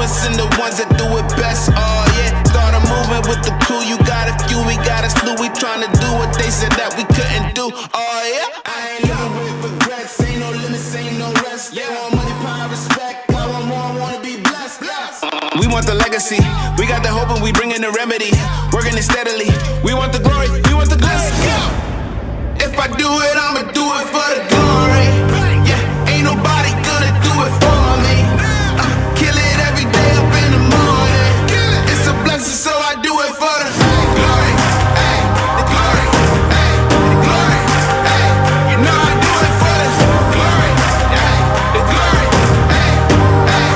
influencing the ones that do it best. Oh yeah, start a movement with the crew. You got a few, we got a slew. We trying to do what they said that we couldn't do. Oh yeah, I ain't living with regrets. Ain't no limits, ain't no rest. They want money, power, respect. I want more, I wanna be blessed. We want the legacy. We got the hope and we bring in the remedy. Working it steadily. We want the glory. We want the glory. If I do it, I'ma do it for the glory. Yeah, ain't nobody gonna do it for me. Kill it every day up in the morning. It's a blessing, so I do it for the glory. Ay, the glory. Ay, the glory. Ay, you know I do it for the glory. Ay, the glory. Ay, ay,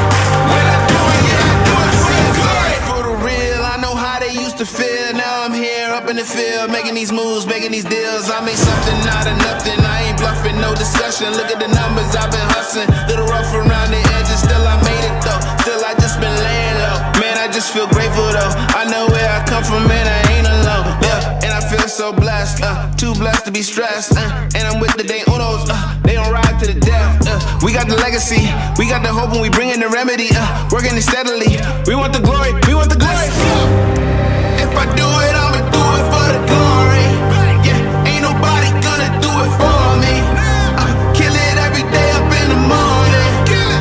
when I do it, yeah, I do it for the glory. For the real, I know how they used to feel. Now I'm here up in the field, making these moves, making these deals. I made something out of nothing. I ain't bluffing, no discussion. Look at the numbers, I've been hustling. Little rough around the edges, still I made it though. Still I just been laying low. Man, I just feel grateful though. I know where I come from, man, I ain't alone. Yeah, and I feel so blessed, too blessed to be stressed. And I'm with the day unos, they don't ride to the death. We got the legacy, we got the hope, and we bring in the remedy. Working it steadily. We want the glory, we want the glory. If I do it, I'ma do it for the glory. Yeah, ain't nobody gonna do it for me. Kill it every day up in the morning.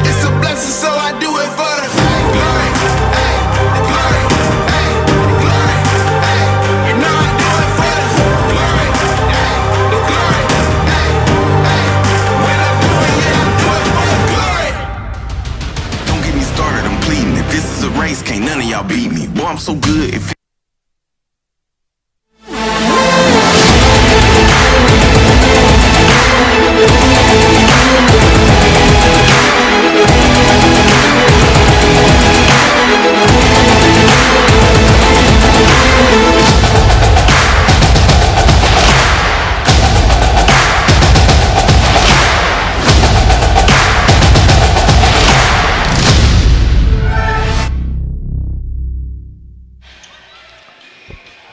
It's a blessing, so I do it for the glory. Ay, the glory. Ay, the glory. Ay, you know I do it for the glory. Ay, the glory. Ay, ay, when I do it, yeah, I do it for the glory. Don't get me started, I'm pleading. If this is a race, can't none of y'all beat me. Boy, I'm so good. If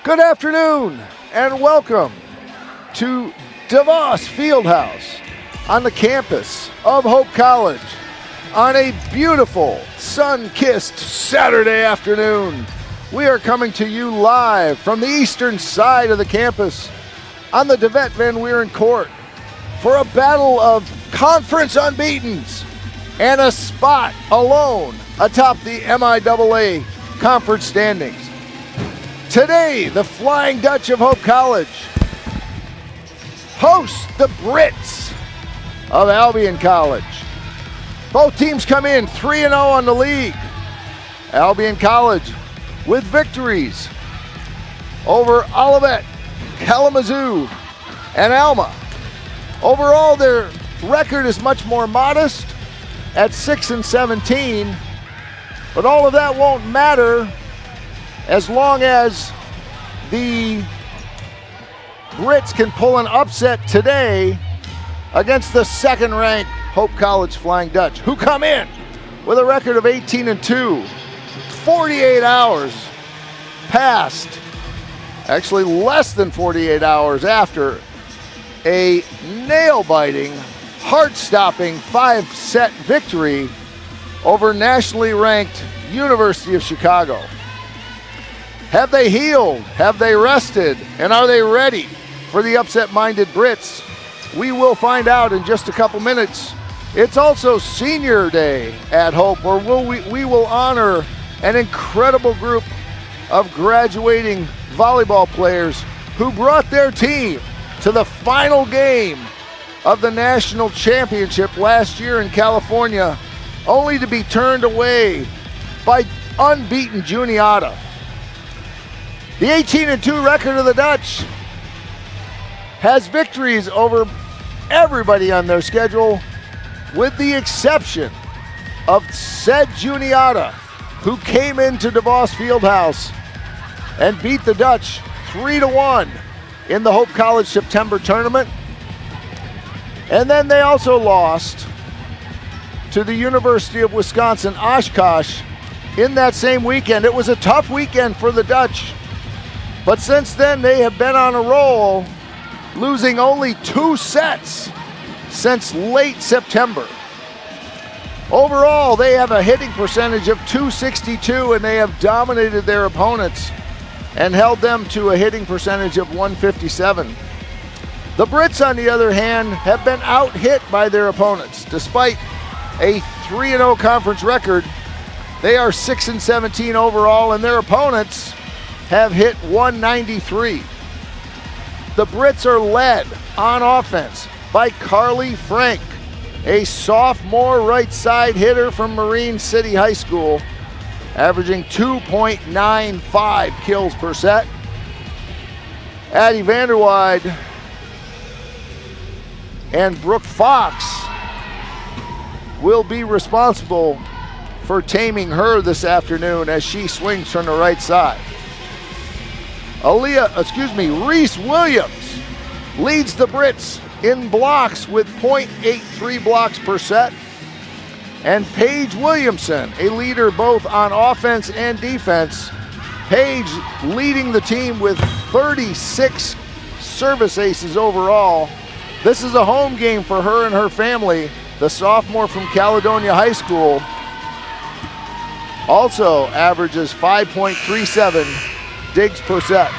Good afternoon and welcome to DeVos Fieldhouse on the campus of Hope College on a beautiful sun-kissed Saturday afternoon. We are coming to you live from the eastern side of the campus on the DeVette Van Wieren Court for a battle of conference unbeatens and a spot alone atop the MIAA conference standings. Today, the Flying Dutch of Hope College host the Brits of Albion College. Both teams come in 3-0 on the league. Albion College with victories over Olivet, Kalamazoo, and Alma. Overall, their record is much more modest at 6-17, but all of that won't matter as long as the Brits can pull an upset today against the second-ranked Hope College Flying Dutch, who come in with a record of 18-2. 48 hours passed, actually less than 48 hours after a nail-biting, heart-stopping 5-set victory over nationally ranked University of Chicago. Have they healed? Have they rested? And are they ready for the upset-minded Brits? We will find out in just a couple minutes. It's also Senior Day at Hope, where we will honor an incredible group of graduating volleyball players who brought their team to the final game of the national championship last year in California, only to be turned away by unbeaten Juniata. The 18-2 record of the Dutch has victories over everybody on their schedule, with the exception of said Juniata, who came into DeVos Fieldhouse and beat the Dutch 3-1 in the Hope College September tournament. And then they also lost to the University of Wisconsin Oshkosh in that same weekend. It was a tough weekend for the Dutch, but since then they have been on a roll, losing only 2 sets since late September. Overall, they have a hitting percentage of .262, and they have dominated their opponents and held them to a hitting percentage of .157. The Brits, on the other hand, have been out-hit by their opponents. Despite a 3-0 conference record, they are 6-17 overall, and their opponents have hit .193. The Brits are led on offense by Carly Frank, a sophomore right side hitter from Marine City High School, averaging 2.95 kills per set. Addie Vanderweide and Brooke Fox will be responsible for taming her this afternoon as she swings from the right side. Reese Williams leads the Brits in blocks with .83 blocks per set. And Paige Williamson, a leader both on offense and defense. Paige leading the team with 36 service aces overall. This is a home game for her and her family. The sophomore from Caledonia High School also averages 5.37 digs per set.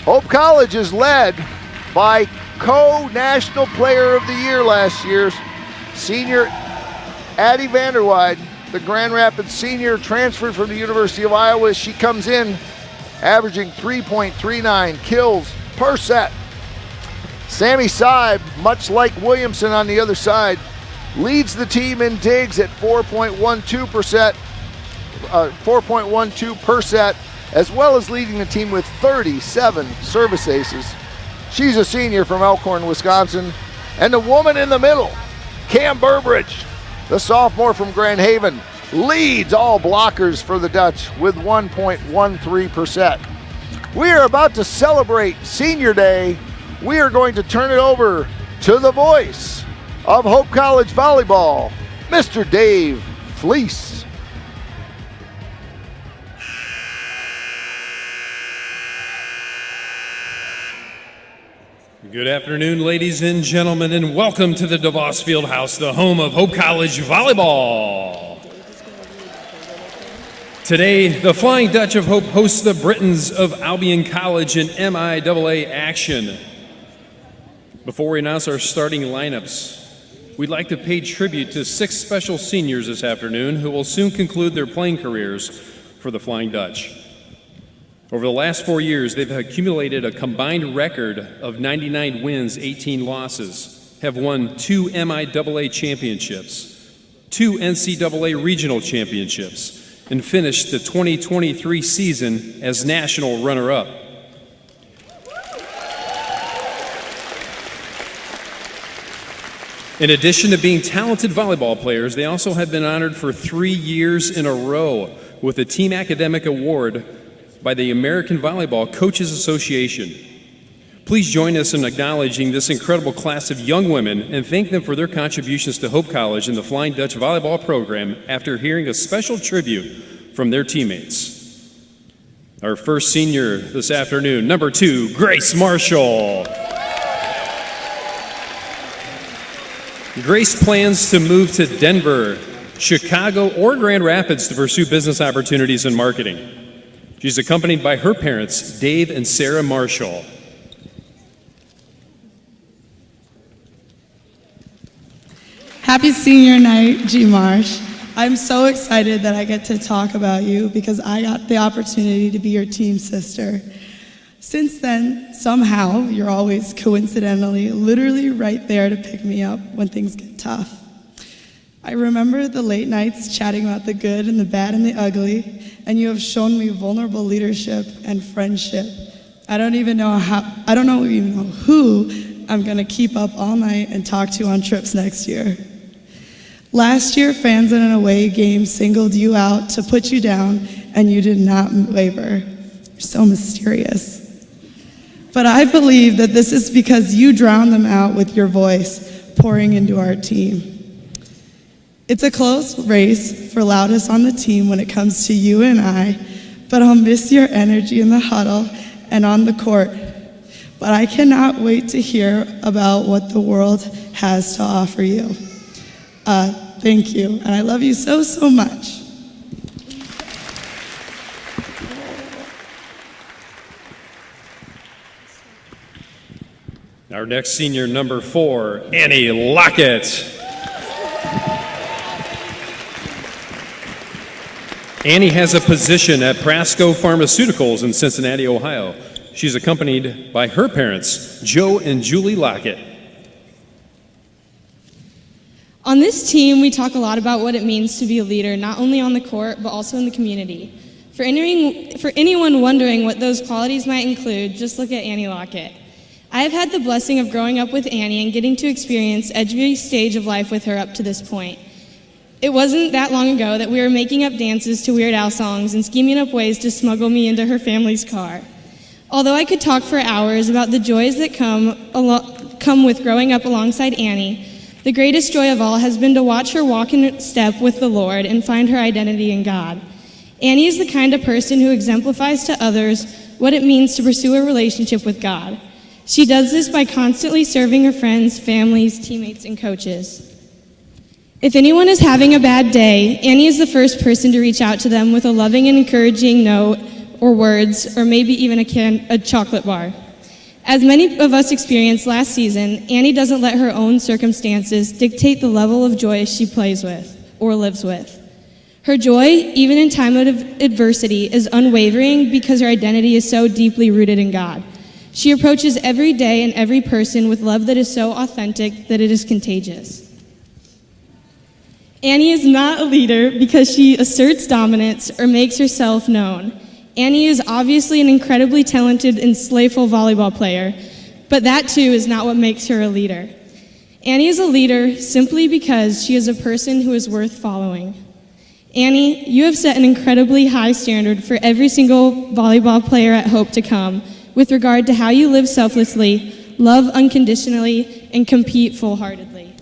Hope College is led by co-National Player of the Year last year's senior Addie Vanderweide, the Grand Rapids senior, transferred from the University of Iowa. She comes in averaging 3.39 kills per set. Sammy Seib, much like Williamson on the other side, leads the team in digs at 4.12 per set, as well as leading the team with 37 service aces. She's a senior from Elkhorn, Wisconsin. And the woman in the middle, Cam Burbridge, the sophomore from Grand Haven, leads all blockers for the Dutch with 1.13 per set. We are about to celebrate Senior Day. We are going to turn it over to the voice of Hope College Volleyball, Mr. Dave Fleece. Good afternoon, ladies and gentlemen, and welcome to the DeVos Fieldhouse, the home of Hope College Volleyball. Today, the Flying Dutch of Hope hosts the Britons of Albion College in MIAA action. Before we announce our starting lineups, we'd like to pay tribute to 6 special seniors this afternoon who will soon conclude their playing careers for the Flying Dutch. Over the last 4 years, they've accumulated a combined record of 99 wins, 18 losses, have won 2 MIAA championships, 2 NCAA regional championships, and finished the 2023 season as national runner-up. In addition to being talented volleyball players, they also have been honored for 3 years in a row with a Team Academic Award by the American Volleyball Coaches Association. Please join us in acknowledging this incredible class of young women and thank them for their contributions to Hope College and the Flying Dutch Volleyball program after hearing a special tribute from their teammates. Our first senior this afternoon, number 2, Grace Marshall. Grace plans to move to Denver, Chicago, or Grand Rapids to pursue business opportunities in marketing. She's accompanied by her parents, Dave and Sarah Marshall. Happy senior night, G. Marsh. I'm so excited that I get to talk about you because I got the opportunity to be your team sister. Since then, somehow, you're always coincidentally, literally right there to pick me up when things get tough. I remember the late nights chatting about the good and the bad and the ugly, and you have shown me vulnerable leadership and friendship. I don't even know who I'm gonna keep up all night and talk to on trips next year. Last year, fans in an away game singled you out to put you down, and you did not waver. You're so mysterious. But I believe that this is because you drowned them out with your voice, pouring into our team. It's a close race for loudest on the team when it comes to you and I, but I'll miss your energy in the huddle and on the court. But I cannot wait to hear about what the world has to offer you. Thank you, and I love you so, so much. Our next senior, number 4, Annie Lockett. Annie has a position at Prasco Pharmaceuticals in Cincinnati, Ohio. She's accompanied by her parents, Joe and Julie Lockett. On this team, we talk a lot about what it means to be a leader, not only on the court, but also in the community. For anyone wondering what those qualities might include, just look at Annie Lockett. I have had the blessing of growing up with Annie and getting to experience every stage of life with her up to this point. It wasn't that long ago that we were making up dances to Weird Al songs and scheming up ways to smuggle me into her family's car. Although I could talk for hours about the joys that come with growing up alongside Annie, the greatest joy of all has been to watch her walk in step with the Lord and find her identity in God. Annie is the kind of person who exemplifies to others what it means to pursue a relationship with God. She does this by constantly serving her friends, families, teammates, and coaches. If anyone is having a bad day, Annie is the first person to reach out to them with a loving and encouraging note or words, or maybe even a chocolate bar. As many of us experienced last season, Annie doesn't let her own circumstances dictate the level of joy she plays with or lives with. Her joy, even in time of adversity, is unwavering because her identity is so deeply rooted in God. She approaches every day and every person with love that is so authentic that it is contagious. Annie is not a leader because she asserts dominance or makes herself known. Annie is obviously an incredibly talented and slayful volleyball player, but that too is not what makes her a leader. Annie is a leader simply because she is a person who is worth following. Annie, you have set an incredibly high standard for every single volleyball player at Hope to come with regard to how you live selflessly, love unconditionally, and compete full-heartedly.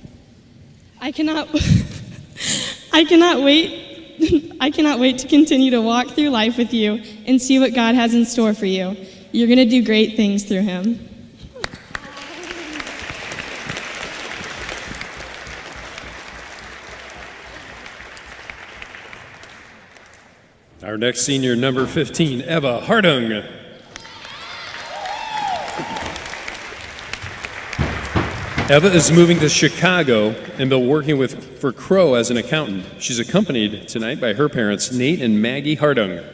I cannot wait to continue to walk through life with you and see what God has in store for you. You're going to do great things through him. Our next senior, number 15, Eva Hardung. Eva is moving to Chicago and been working for Crow as an accountant. She's accompanied tonight by her parents, Nate and Maggie Hardung.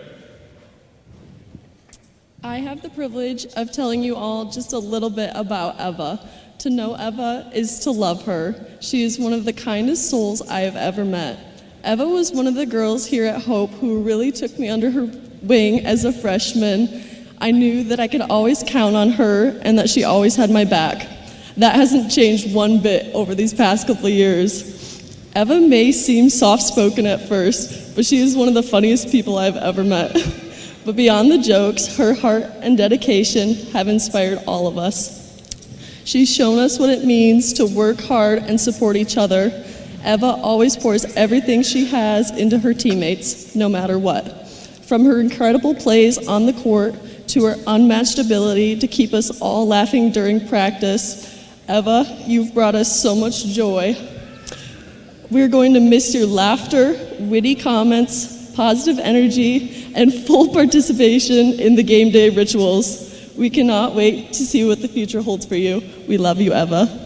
I have the privilege of telling you all just a little bit about Eva. To know Eva is to love her. She is one of the kindest souls I have ever met. Eva was one of the girls here at Hope who really took me under her wing as a freshman. I knew that I could always count on her and that she always had my back. That hasn't changed one bit over these past couple of years. Eva may seem soft-spoken at first, but she is one of the funniest people I've ever met. But beyond the jokes, her heart and dedication have inspired all of us. She's shown us what it means to work hard and support each other. Eva always pours everything she has into her teammates, no matter what. From her incredible plays on the court to her unmatched ability to keep us all laughing during practice, Eva, you've brought us so much joy. We're going to miss your laughter, witty comments, positive energy, and full participation in the game day rituals. We cannot wait to see what the future holds for you. We love you, Eva.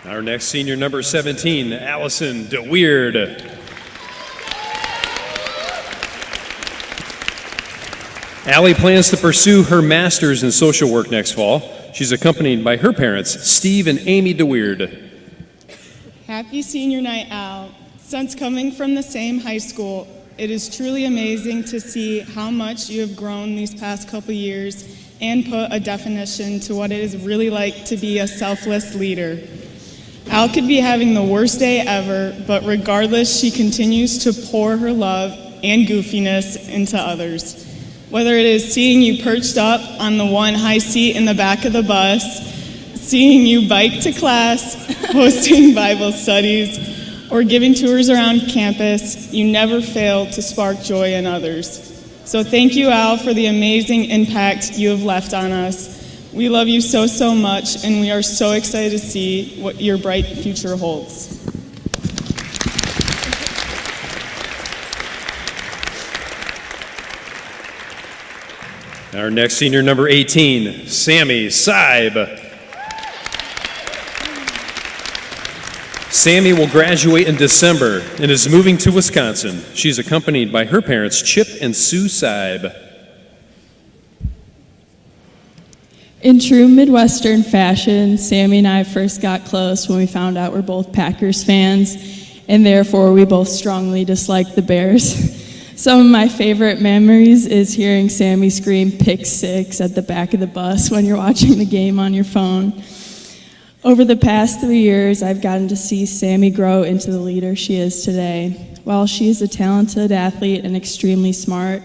Our next senior, number 17, Allison DeWeird. Allie plans to pursue her master's in social work next fall. She's accompanied by her parents, Steve and Amy DeWeird. Happy senior night, Al. Since coming from the same high school, it is truly amazing to see how much you have grown these past couple years and put a definition to what it is really like to be a selfless leader. Al could be having the worst day ever, but regardless, she continues to pour her love and goofiness into others. Whether it is seeing you perched up on the one high seat in the back of the bus, seeing you bike to class, hosting Bible studies, or giving tours around campus, you never fail to spark joy in others. So thank you, Al, for the amazing impact you have left on us. We love you so, so much, and we are so excited to see what your bright future holds. Our next senior, number 18, Sammy Seib. Sammy will graduate in December and is moving to Wisconsin. She's accompanied by her parents, Chip and Sue Seib. In true Midwestern fashion, Sammy and I first got close when we found out we're both Packers fans, and therefore we both strongly dislike the Bears. Some of my favorite memories is hearing Sammy scream "Pick 6" at the back of the bus when you're watching the game on your phone. Over the past 3 years, I've gotten to see Sammy grow into the leader she is today. While she is a talented athlete and extremely smart,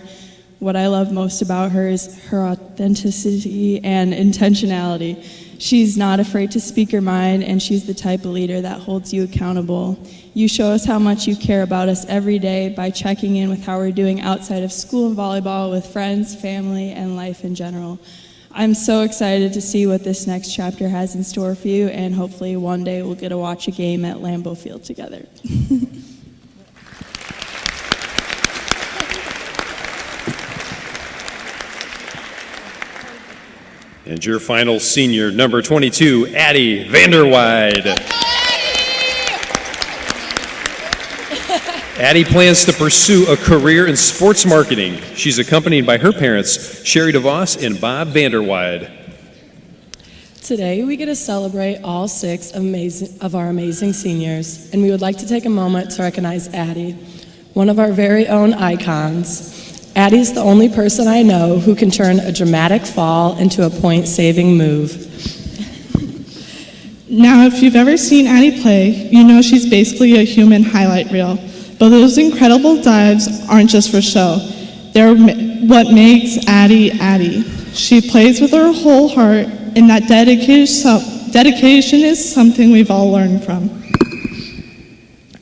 what I love most about her is her authenticity and intentionality. She's not afraid to speak her mind, and she's the type of leader that holds you accountable. You show us how much you care about us every day by checking in with how we're doing outside of school and volleyball with friends, family, and life in general. I'm so excited to see what this next chapter has in store for you, and hopefully one day we'll get to watch a game at Lambeau Field together. And your final senior, number 22, Addie Vanderweide. Addie plans to pursue a career in sports marketing. She's accompanied by her parents, Sherry DeVos and Bob Vanderweide. Today, we get to celebrate all 6 of our amazing seniors, and we would like to take a moment to recognize Addie, one of our very own icons. Addie's the only person I know who can turn a dramatic fall into a point-saving move. Now, if you've ever seen Addie play, you know she's basically a human highlight reel. But those incredible dives aren't just for show. They're what makes Addie Addie. She plays with her whole heart, and that dedication is something we've all learned from.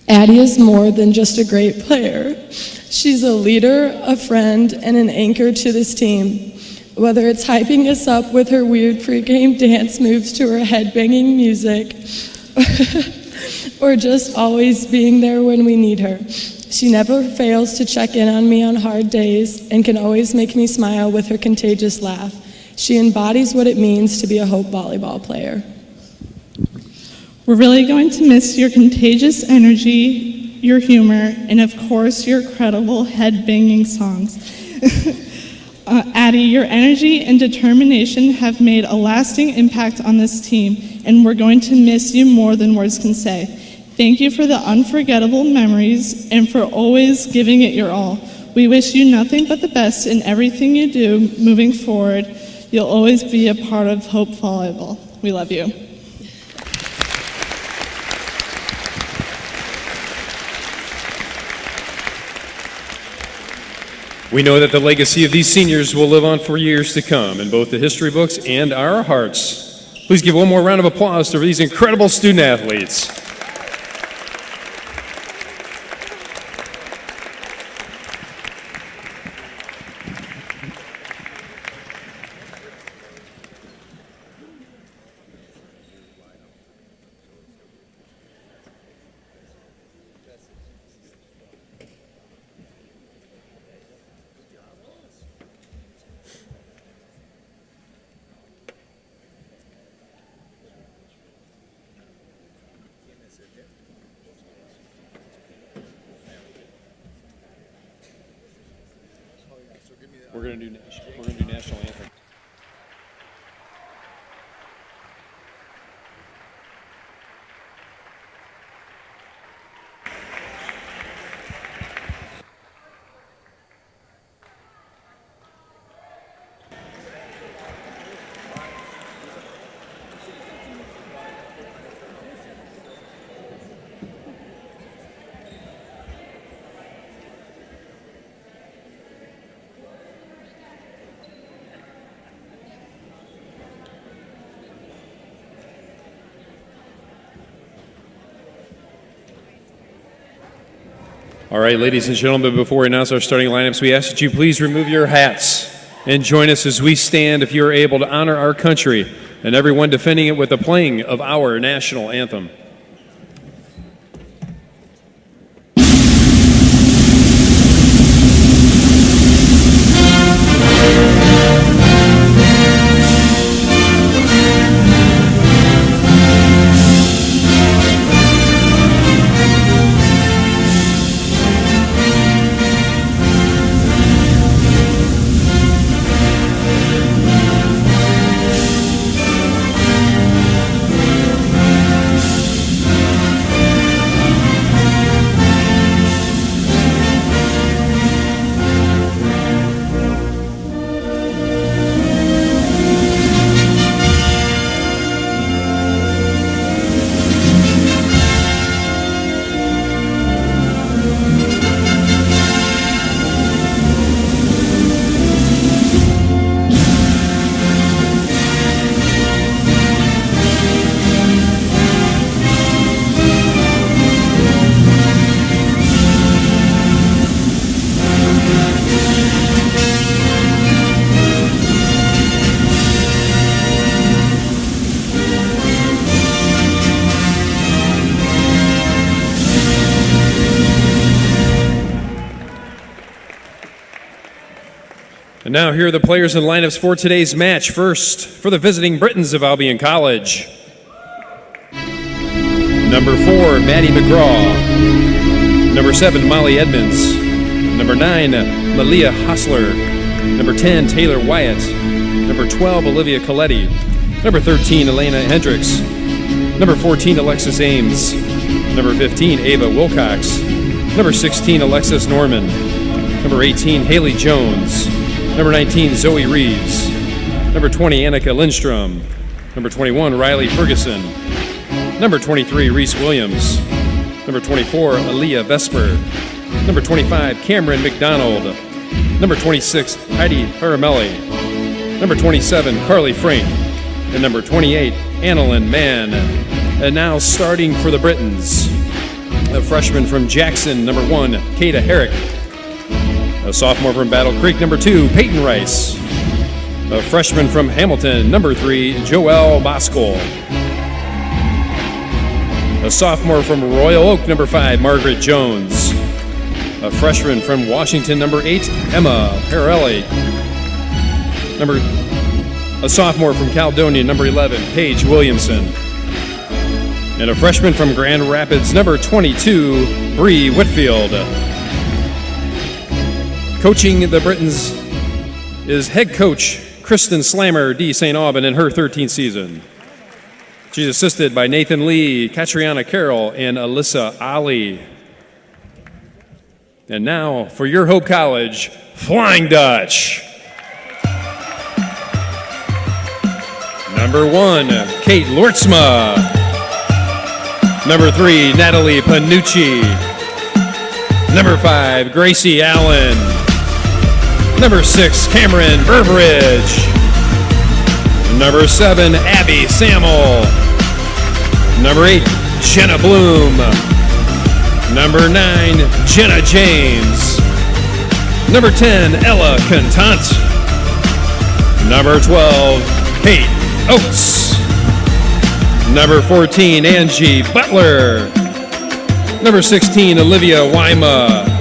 Addie is more than just a great player. She's a leader, a friend, and an anchor to this team. Whether it's hyping us up with her weird pregame dance moves to her head-banging music, or just always being there when we need her. She never fails to check in on me on hard days and can always make me smile with her contagious laugh. She embodies what it means to be a Hope volleyball player. We're really going to miss your contagious energy, your humor, and of course, your credible head-banging songs. Addie, your energy and determination have made a lasting impact on this team, and we're going to miss you more than words can say. Thank you for the unforgettable memories and for always giving it your all. We wish you nothing but the best in everything you do moving forward. You'll always be a part of Hope Volleyball. We love you. We know that the legacy of these seniors will live on for years to come in both the history books and our hearts. Please give one more round of applause to these incredible student athletes. We're going to do national anthem. All right, ladies and gentlemen, before we announce our starting lineups, we ask that you please remove your hats And join us as we stand, if you're able, to honor our country and everyone defending it with the playing of our national anthem. And now here are the players and lineups for today's match. First, for the visiting Britons of Albion College. Number 4, Maddie McGraw. Number 7, Molly Edmonds. Number 9, Malia Hostler. Number 10, Taylor Wyatt. Number 12, Olivia Coletti. Number 13, Elena Hendricks. Number 14, Alexis Ames. Number 15, Ava Wilcox. Number 16, Alexis Norman. Number 18, Haley Jones. Number 19, Zoe Reeves. Number 20, Annika Lindstrom. Number 21, Riley Ferguson. Number 23, Reese Williams. Number 24, Aaliyah Vesper. Number 25, Cameron McDonald. Number 26, Heidi Faramelli. Number 27, Carly Frank. And number 28, Annalyn Mann. And now starting for the Britons, a freshman from Jackson, number 1, Kata Herrick. A sophomore from Battle Creek, number 2, Peyton Rice. A freshman from Hamilton, number 3, Joelle Bosco. A sophomore from Royal Oak, number 5, Margaret Jones. A freshman from Washington, number 8, Emma Parelli. A sophomore from Caledonia, number 11, Paige Williamson. And a freshman from Grand Rapids, number 22, Bree Whitfield. Coaching the Britons is head coach Kristen Slammer, D. St. Aubin, in her 13th season. She's assisted by Nathan Lee, Katriana Carroll, and Alyssa Ali. And now for your Hope College, Flying Dutch. Number 1, Kate Lortzma. Number 3, Natalie Panucci. Number 5, Gracie Allen. Number 6, Cameron Burbridge. Number 7, Abby Samuel. Number 8, Jenna Bloom. Number 9, Jenna James. Number 10, Ella Contant. Number 12, Kate Oates. Number 14, Angie Butler. Number 16, Olivia Wyma.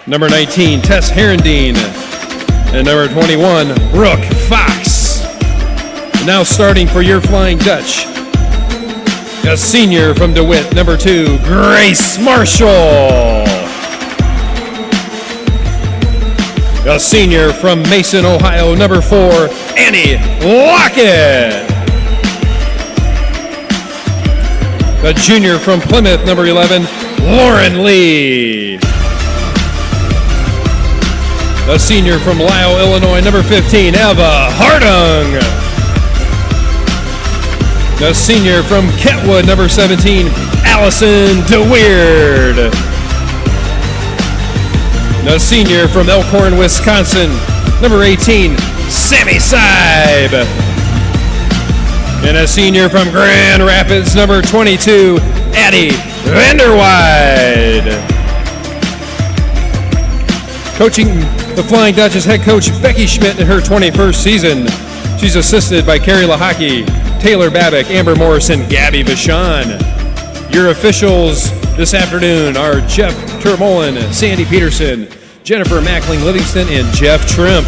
Number 19, Tess Herendine. And number 21, Brooke Fox. Now starting for your Flying Dutch, a senior from DeWitt, number 2, Grace Marshall. A senior from Mason, Ohio, number 4, Annie Lockett. A junior from Plymouth, number 11, Lauren Lee. A senior from Lisle, Illinois, number 15, Eva Hardung. A senior from Kentwood, number 17, Allison DeWeird. A senior from Elkhorn, Wisconsin, number 18, Sammy Seib. And a senior from Grand Rapids, number 22, Addie Vanderweide. Coaching the Flying Dutch is head coach Becky Schmidt in her 21st season. She's assisted by Carrie Lahaki, Taylor Babbitt, Amber Morrison, Gabby Vachon. Your officials this afternoon are Jeff Turmolin, Sandy Peterson, Jennifer Mackling Livingston, and Jeff Trimp.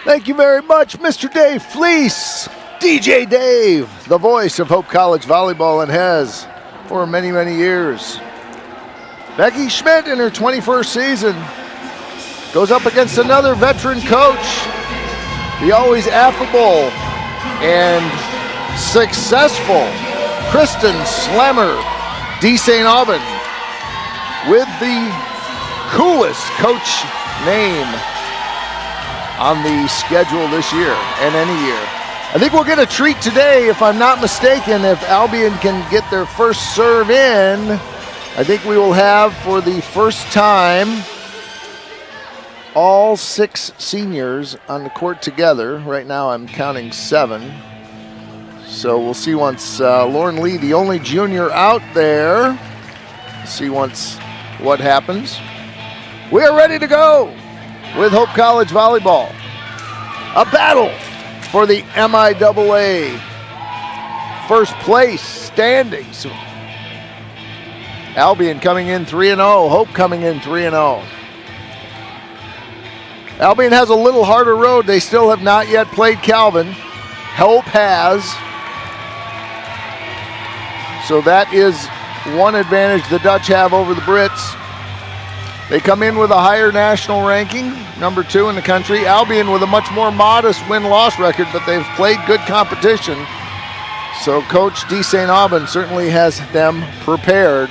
Thank you very much, Mr. Dave Fleece, DJ Dave, the voice of Hope College volleyball and has for many, many years. Becky Schmidt in her 21st season goes up against another veteran coach, the always affable and successful Kristen Slammer, D. St. Aubin, with the coolest coach name on the schedule this year and any year. I think we'll get a treat today, if I'm not mistaken. If Albion can get their first serve in, I think we will have, for the first time, all 6 seniors on the court together. Right now I'm counting 7. So we'll see once Lauren Lee, the only junior out there, see once what happens. We are ready to go with Hope College volleyball. A battle for the MIAA first place standings. Albion coming in 3-0, Hope coming in 3-0. Albion has a little harder road. They still have not yet played Calvin. Hope has. So that is one advantage the Dutch have over the Brits. They come in with a higher national ranking, number 2 in the country. Albion with a much more modest win-loss record, but they've played good competition. So Coach D. St. Aubin certainly has them prepared.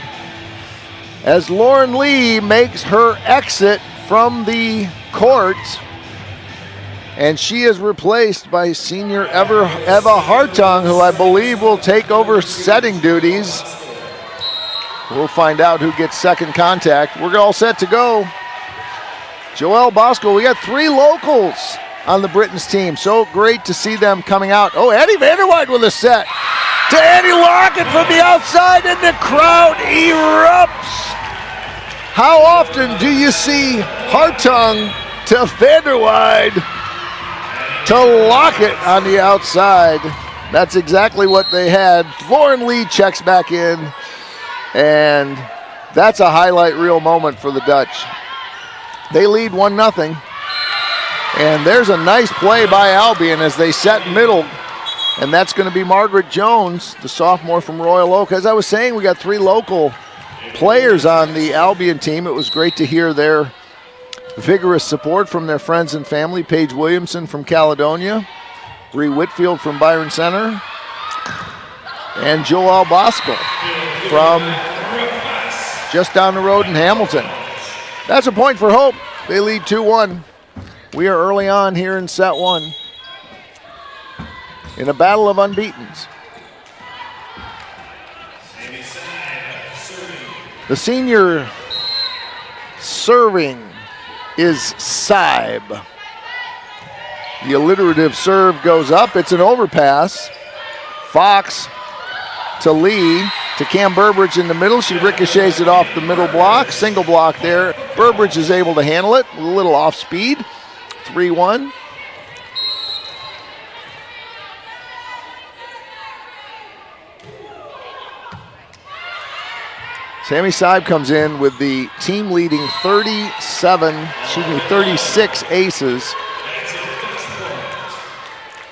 As Lauren Lee makes her exit from the court, and she is replaced by senior Eva Hartung, who I believe will take over setting duties. We'll find out who gets second contact. We're all set to go. Joelle Bosco, we got 3 locals on the Britons team. So great to see them coming out. Oh, Annie Vanderwide with a set. To Annie Lockett from the outside, and the crowd erupts. How often do you see Hartung to Vanderwide to Lockett on the outside? That's exactly what they had. Lauren Lee checks back in. And that's a highlight reel moment for the Dutch. They lead 1-0. And there's a nice play by Albion as they set middle. And that's going to be Margaret Jones, the sophomore from Royal Oak. As I was saying, we got 3 local players on the Albion team. It was great to hear their vigorous support from their friends and family. Paige Williamson from Caledonia, Bree Whitfield from Byron Center, and Joelle Bosco from just down the road in Hamilton. That's a point for Hope. They lead 2-1. We are early on here in set 1 in a battle of unbeatens. The senior serving is Saib. The alliterative serve goes up. It's an overpass. Fox to Lee, to Cam Burbridge in the middle. She ricochets it off the middle block. Single block there. Burbridge is able to handle it. A little off speed. 3-1. Sammy Saib comes in with the team leading 36 aces.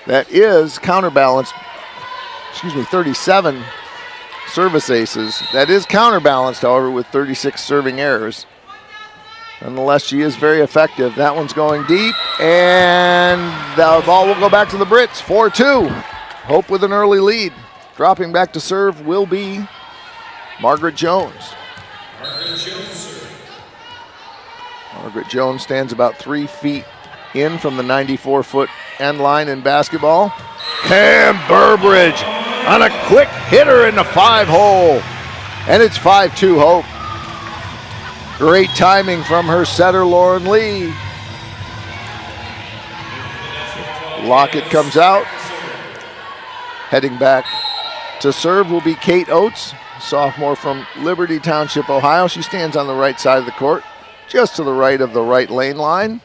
That is counterbalanced. 37 service aces. That is counterbalanced, however, with 36 serving errors. Nonetheless, she is very effective. That one's going deep, and the ball will go back to the Brits. 4-2. Hope with an early lead. Dropping back to serve will be Margaret Jones. Margaret Jones stands about 3 feet in from the 94-foot end line in basketball. Cam Burbridge on a quick hitter in the 5-hole. And it's 5-2 Hope. Great timing from her setter, Lauren Lee. Lockett comes out. Heading back to serve will be Kate Oates. sophomore from Liberty Township, Ohio. She stands on the right side of the court, just to the right of the right lane line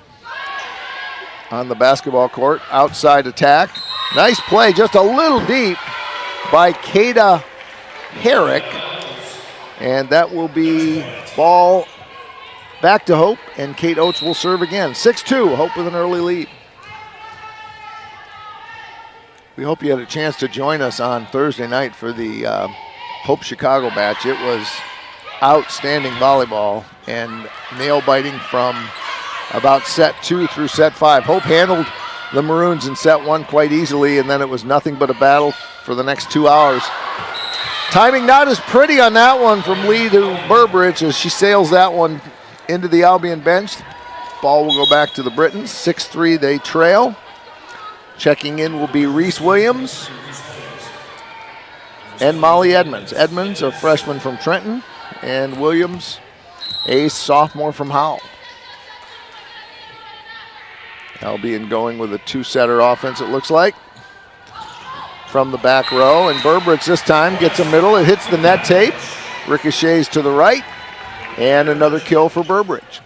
on the basketball court. Outside attack. Nice play, just a little deep by Kada Herrick. And that will be ball back to Hope, and Kate Oates will serve again. 6-2, Hope with an early lead. We hope you had a chance to join us on Thursday night for the Hope Chicago match. It was outstanding volleyball and nail-biting from about set 2 through set 5. Hope handled the Maroons in set 1 quite easily, and then it was nothing but a battle for the next 2 hours. Timing not as pretty on that one from Lee to Burbridge as she sails that one into the Albion bench. Ball will go back to the Britons. 6-3 they trail. Checking in will be Reese Williams and Molly Edmonds. Edmonds, a freshman from Trenton, and Williams, a sophomore from Howell. Albion going with a 2-setter offense, it looks like, from the back row. And Burbridge this time gets a middle. It hits the net tape, ricochets to the right, and another kill for Burbridge.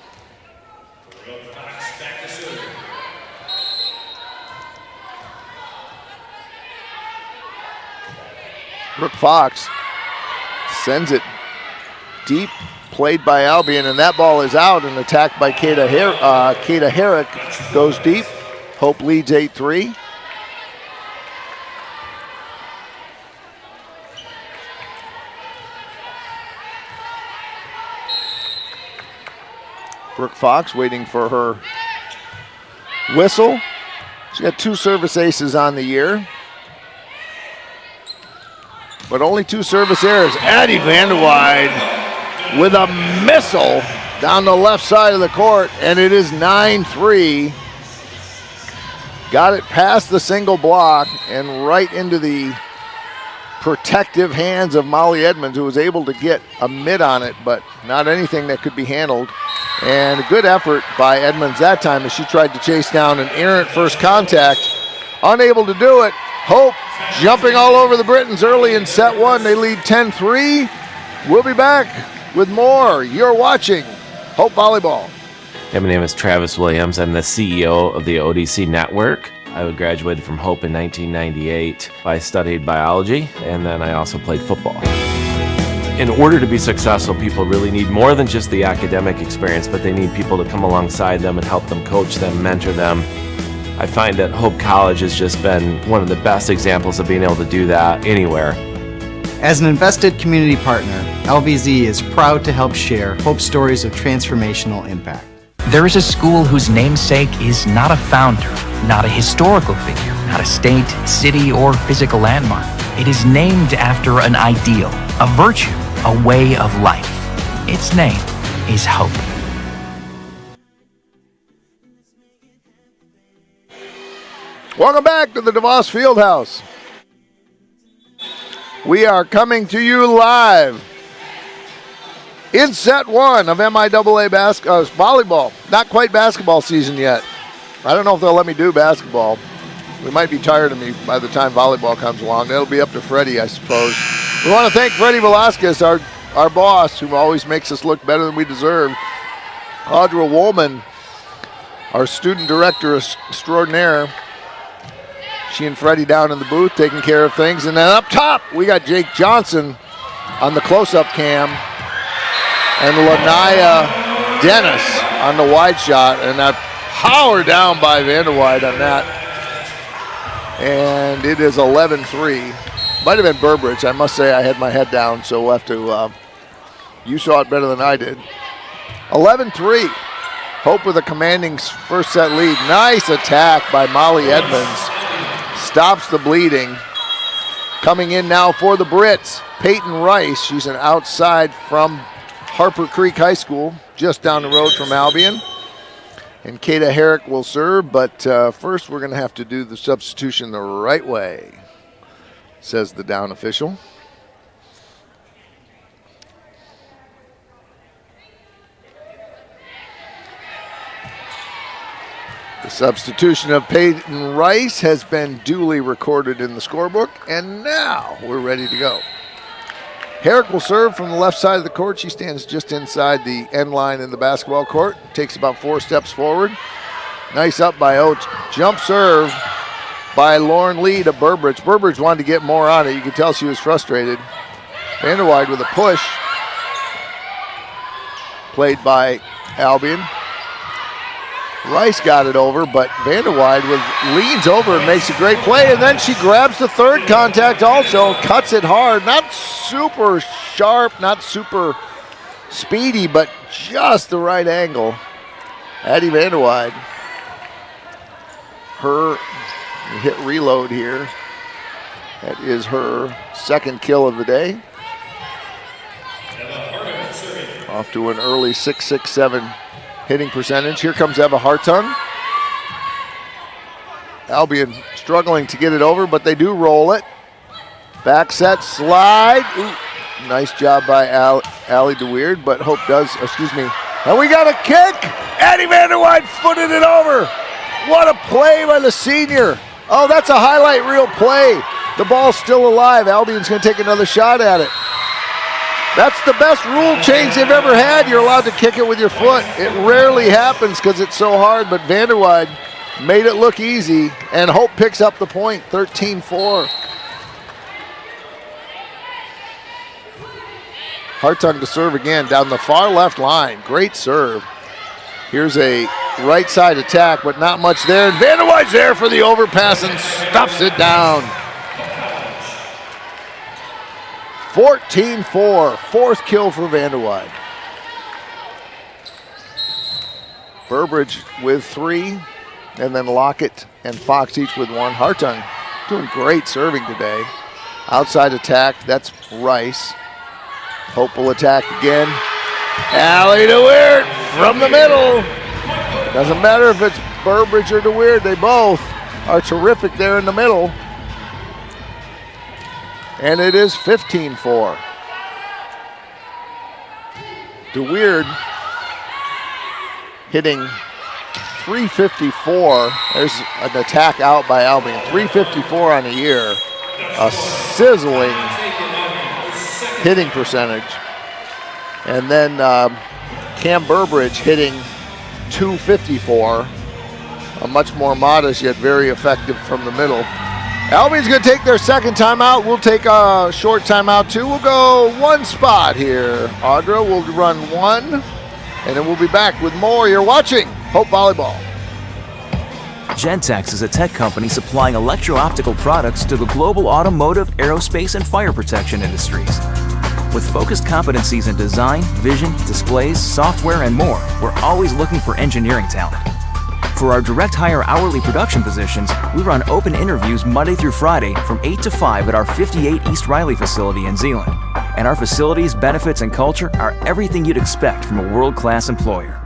Brooke Fox sends it deep, played by Albion, and that ball is out and attacked by Kada Herrick goes deep. Hope leads 8-3. Brooke Fox waiting for her whistle. She's got 2 service aces on the year, but only 2 service errors. Addie Vanderweide with a missile down the left side of the court, and it is 9-3. Got it past the single block and right into the protective hands of Molly Edmonds, who was able to get a mid on it, but not anything that could be handled. And a good effort by Edmonds that time as she tried to chase down an errant first contact. Unable to do it. Hope jumping all over the Britons early in set 1. They lead 10-3. We'll be back with more. You're watching Hope Volleyball. Hey, my name is Travis Williams. I'm the CEO of the ODC Network. I graduated from Hope in 1998. I studied biology, and then I also played football. In order to be successful, people really need more than just the academic experience, but they need people to come alongside them and help them, coach them, mentor them. I find that Hope College has just been one of the best examples of being able to do that anywhere. As an invested community partner, LVZ is proud to help share Hope stories of transformational impact. There is a school whose namesake is not a founder, not a historical figure, not a state, city, or physical landmark. It is named after an ideal, a virtue, a way of life. Its name is Hope. Welcome back to the DeVos Fieldhouse. We are coming to you live in set 1 of MIAA volleyball. Not quite basketball season yet. I don't know if they'll let me do basketball. We might be tired of me by the time volleyball comes along. That'll be up to Freddie, I suppose. We want to thank Freddie Velasquez, our boss, who always makes us look better than we deserve. Audra Woolman, our student director extraordinaire. She and Freddie down in the booth taking care of things. And then up top, we got Jake Johnson on the close-up cam and Lanaya Dennis on the wide shot. And that power down by Vanderweide on that. And it is 11-3. Might have been Burbridge. I must say I had my head down, so we'll have to, you saw it better than I did. 11-3. Hope with a commanding first set lead. Nice attack by Molly Edmonds. Stops the bleeding. Coming in now for the Brits, Peyton Rice. She's an outside from Harper Creek High School, just down the road from Albion. And Kada Herrick will serve, but first we're going to have to do the substitution the right way, says the down official. The substitution of Peyton Rice has been duly recorded in the scorebook, and now we're ready to go. Herrick will serve from the left side of the court. She stands just inside the end line in the basketball court. Takes about 4 steps forward. Nice up by Oates. Jump serve by Lauren Lee to Burbridge. Burbridge wanted to get more on it. You could tell she was frustrated. Vanderwide with a push. Played by Albion. Rice got it over, but Vanderwide leans over and makes a great play, and then she grabs the third contact also, cuts it hard. Not super sharp, not super speedy, but just the right angle. Addie Vanderwide. Her hit reload here. That is her second kill of the day. Off to an early 6.67 hitting percentage. Here comes Eva Hartung. Albion struggling to get it over, but they do roll it. Back set, slide. Ooh, nice job by Allie DeWeerd, but Hope does, and we got a kick. Addie Vanderwide footed it over. What a play by the senior. Oh, that's a highlight reel play. The ball's still alive. Albion's going to take another shot at it. That's the best rule change they've ever had. You're allowed to kick it with your foot. It rarely happens because it's so hard, but Vanderwide made it look easy, and Hope picks up the point, 13-4. Hartung to serve again down the far left line. Great serve. Here's a right side attack, but not much there. And Vanderwide's there for the overpass and stuffs it down. 14-4, fourth kill for Vanderwide. Burbridge with 3, and then Lockett and Fox each with 1. Hartung doing great serving today. Outside attack, that's Rice. Hope will attack again. Allie DeWeerd from the middle. Doesn't matter if it's Burbridge or DeWeerd, they both are terrific there in the middle. And it is 15-4. DeWeerd hitting 354. There's an attack out by Albion. 354 on the year. A sizzling hitting percentage. And then Cam Burbridge hitting 254. A much more modest yet very effective from the middle. Albion's going to take their second timeout. We'll take a short timeout too. We'll go one spot here. Audra will run 1, and then we'll be back with more. You're watching Hope Volleyball. Gentex is a tech company supplying electro-optical products to the global automotive, aerospace, and fire protection industries. With focused competencies in design, vision, displays, software, and more, we're always looking for engineering talent. For our direct hire hourly production positions, we run open interviews Monday through Friday from 8 to 5 at our 58 East Riley facility in Zeeland. And our facilities, benefits, and culture are everything you'd expect from a world-class employer.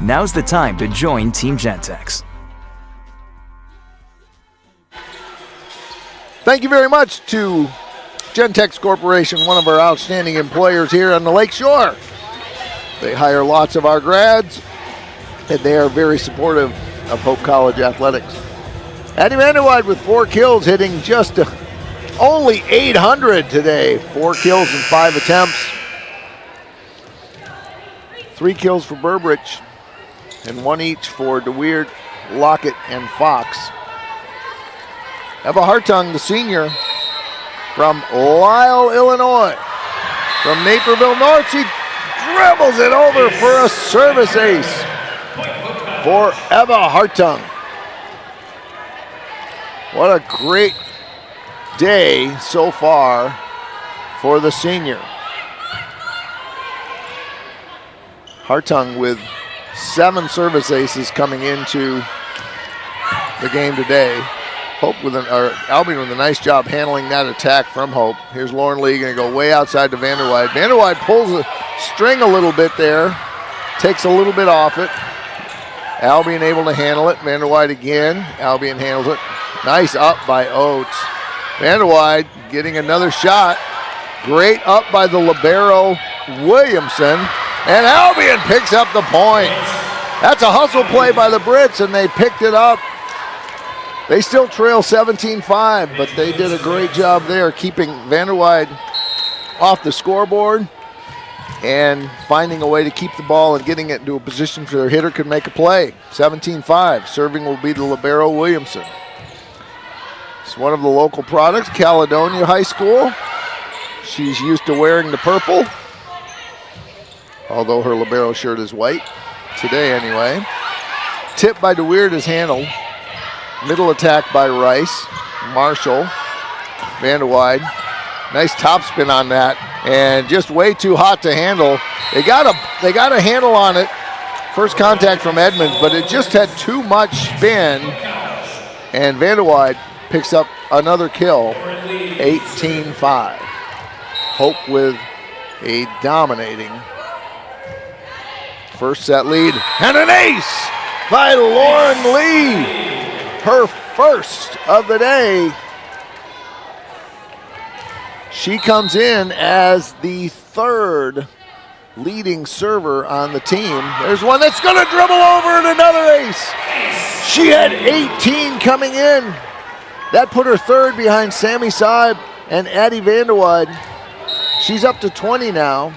Now's the time to join Team Gentex. Thank you very much to Gentex Corporation, one of our outstanding employers here on the Lake Shore. They hire lots of our grads, and they are very supportive of Hope College athletics. Addie Vanderwide with 4 kills, hitting just only 800 today. 4 kills in 5 attempts. 3 kills for Burbridge, and 1 each for DeWeerd, Lockett, and Fox. Eva Hartung, the senior from Lisle, Illinois. From Naperville North, she dribbles it over for a service ace for Eva Hartung. What a great day so far for the senior. Hartung with 7 service aces coming into the game today. Albion with a nice job handling that attack from Hope. Here's Lauren Lee going to go way outside to Vanderwide. Vanderwide pulls the string a little bit there, takes a little bit off it. Albion able to handle it. Vanderwide again. Albion handles it. Nice up by Oates. Vanderwide getting another shot. Great up by the libero Williamson. And Albion picks up the point. That's a hustle play by the Brits, and they picked it up. They still trail 17-5, but they did a great job there keeping Vanderwide off the scoreboard and finding a way to keep the ball and getting it into a position for their hitter could make a play. 17-5. Serving will be the libero Williamson. It's one of the local products, Caledonia High School. She's used to wearing the purple, although her libero shirt is white, today anyway. Tip by DeWeert is handled. Middle attack by Rice. Marshall. Vanderwide. Nice topspin on that, and just way too hot to handle. They got a handle on it. First contact from Edmonds, but it just had too much spin, and Vanderwide picks up another kill, 18-5. Hope with a dominating first set lead. And an ace by Lauren Lee. Her first of the day. She comes in as the third leading server on the team. There's one that's going to dribble over and another ace. She had 18 coming in. That put her third behind Sammy Saib and Addie Vanderwide. She's up to 20 now.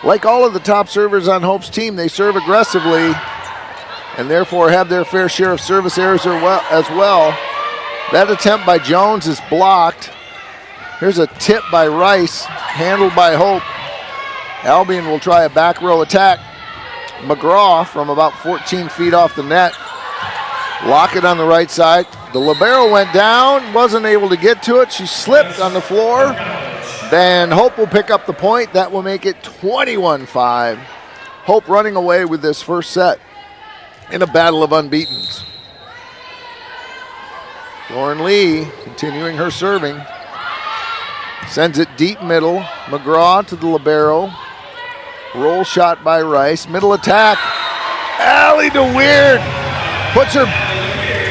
Like all of the top servers on Hope's team, they serve aggressively and therefore have their fair share of service errors as well. That attempt by Jones is blocked. Here's a tip by Rice, handled by Hope. Albion will try a back row attack. McGraw from about 14 feet off the net. Lockett on the right side. The libero went down, wasn't able to get to it. She slipped on the floor. Then Hope will pick up the point. That will make it 21-5. Hope running away with this first set in a battle of unbeatens. Lauren Lee continuing her serving. Sends it deep middle. McGraw to the libero. Roll shot by Rice. Middle attack. Allie DeWeert puts her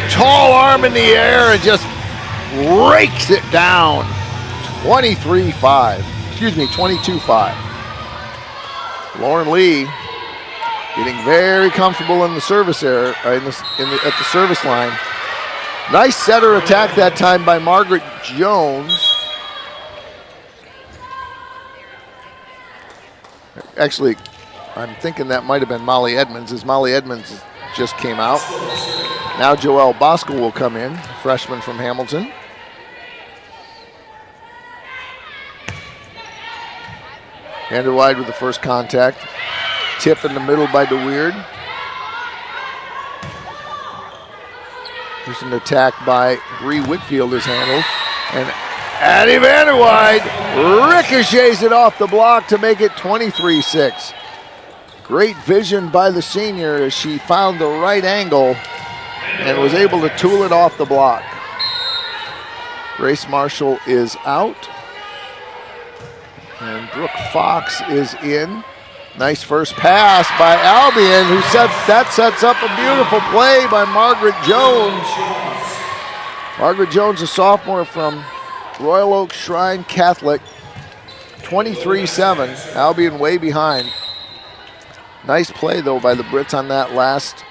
tall arm in the air and just rakes it down. 22-5. Lauren Lee getting very comfortable in the service area, at the service line. Nice setter attack that time by Margaret Jones. Actually, I'm thinking that might have been Molly Edmonds, as Molly Edmonds just came out. Now Joelle Bosco will come in, freshman from Hamilton. Vanderwide with the first contact. Tip in the middle by DeWeert. There's an attack by Bree Whitfield is handled. And Addie Vanderwide ricochets it off the block to make it 23-6. Great vision by the senior as she found the right angle and was able to tool it off the block. Grace Marshall is out. And Brooke Fox is in. Nice first pass by Albion, who sets up a beautiful play by Margaret Jones. Margaret Jones, a sophomore from Royal Oak Shrine Catholic. 23-7, Albion way behind. Nice play though by the Brits on that last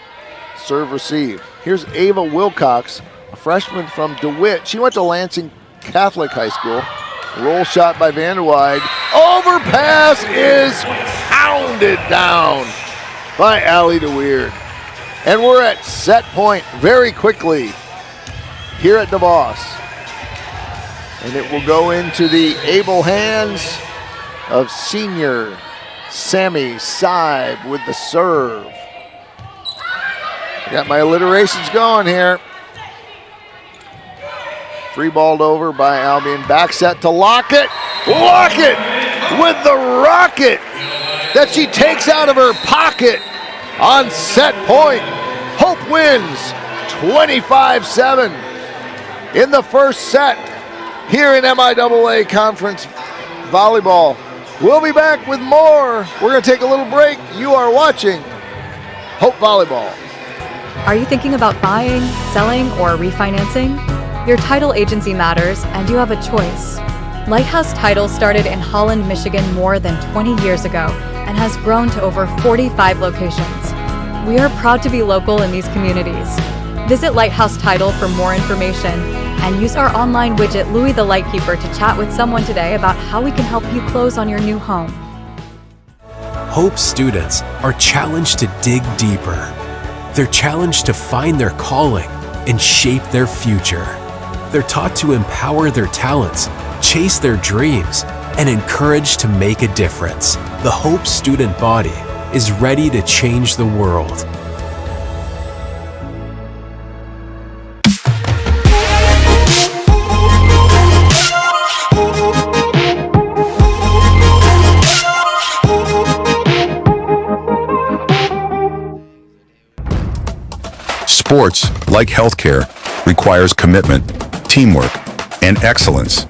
serve receive. Here's Ava Wilcox, a freshman from DeWitt. She went to Lansing Catholic High School. Roll shot by Vanderwide. Overpass is pounded down by Allie DeWeert. And we're at set point very quickly here at DeVos. And it will go into the able hands of senior Sammy Saib with the serve. I got my alliterations going here. Free balled over by Albion. Back set to Lockett. Lockett with the rocket that she takes out of her pocket on set point. Hope wins 25-7 in the first set here in MIAA Conference Volleyball. We'll be back with more. We're going to take a little break. You are watching Hope Volleyball. Are you thinking about buying, selling, or refinancing? Your title agency matters, and you have a choice. Lighthouse Title started in Holland, Michigan more than 20 years ago and has grown to over 45 locations. We are proud to be local in these communities. Visit Lighthouse Title for more information And use our online widget, Louie the Lightkeeper, to chat with someone today about how we can help you close on your new home. Hope students are challenged to dig deeper. They're challenged to find their calling and shape their future. They're taught to empower their talents, chase their dreams, and encouraged to make a difference. The Hope student body is ready to change the world. Sports, like healthcare, requires commitment, teamwork, and excellence.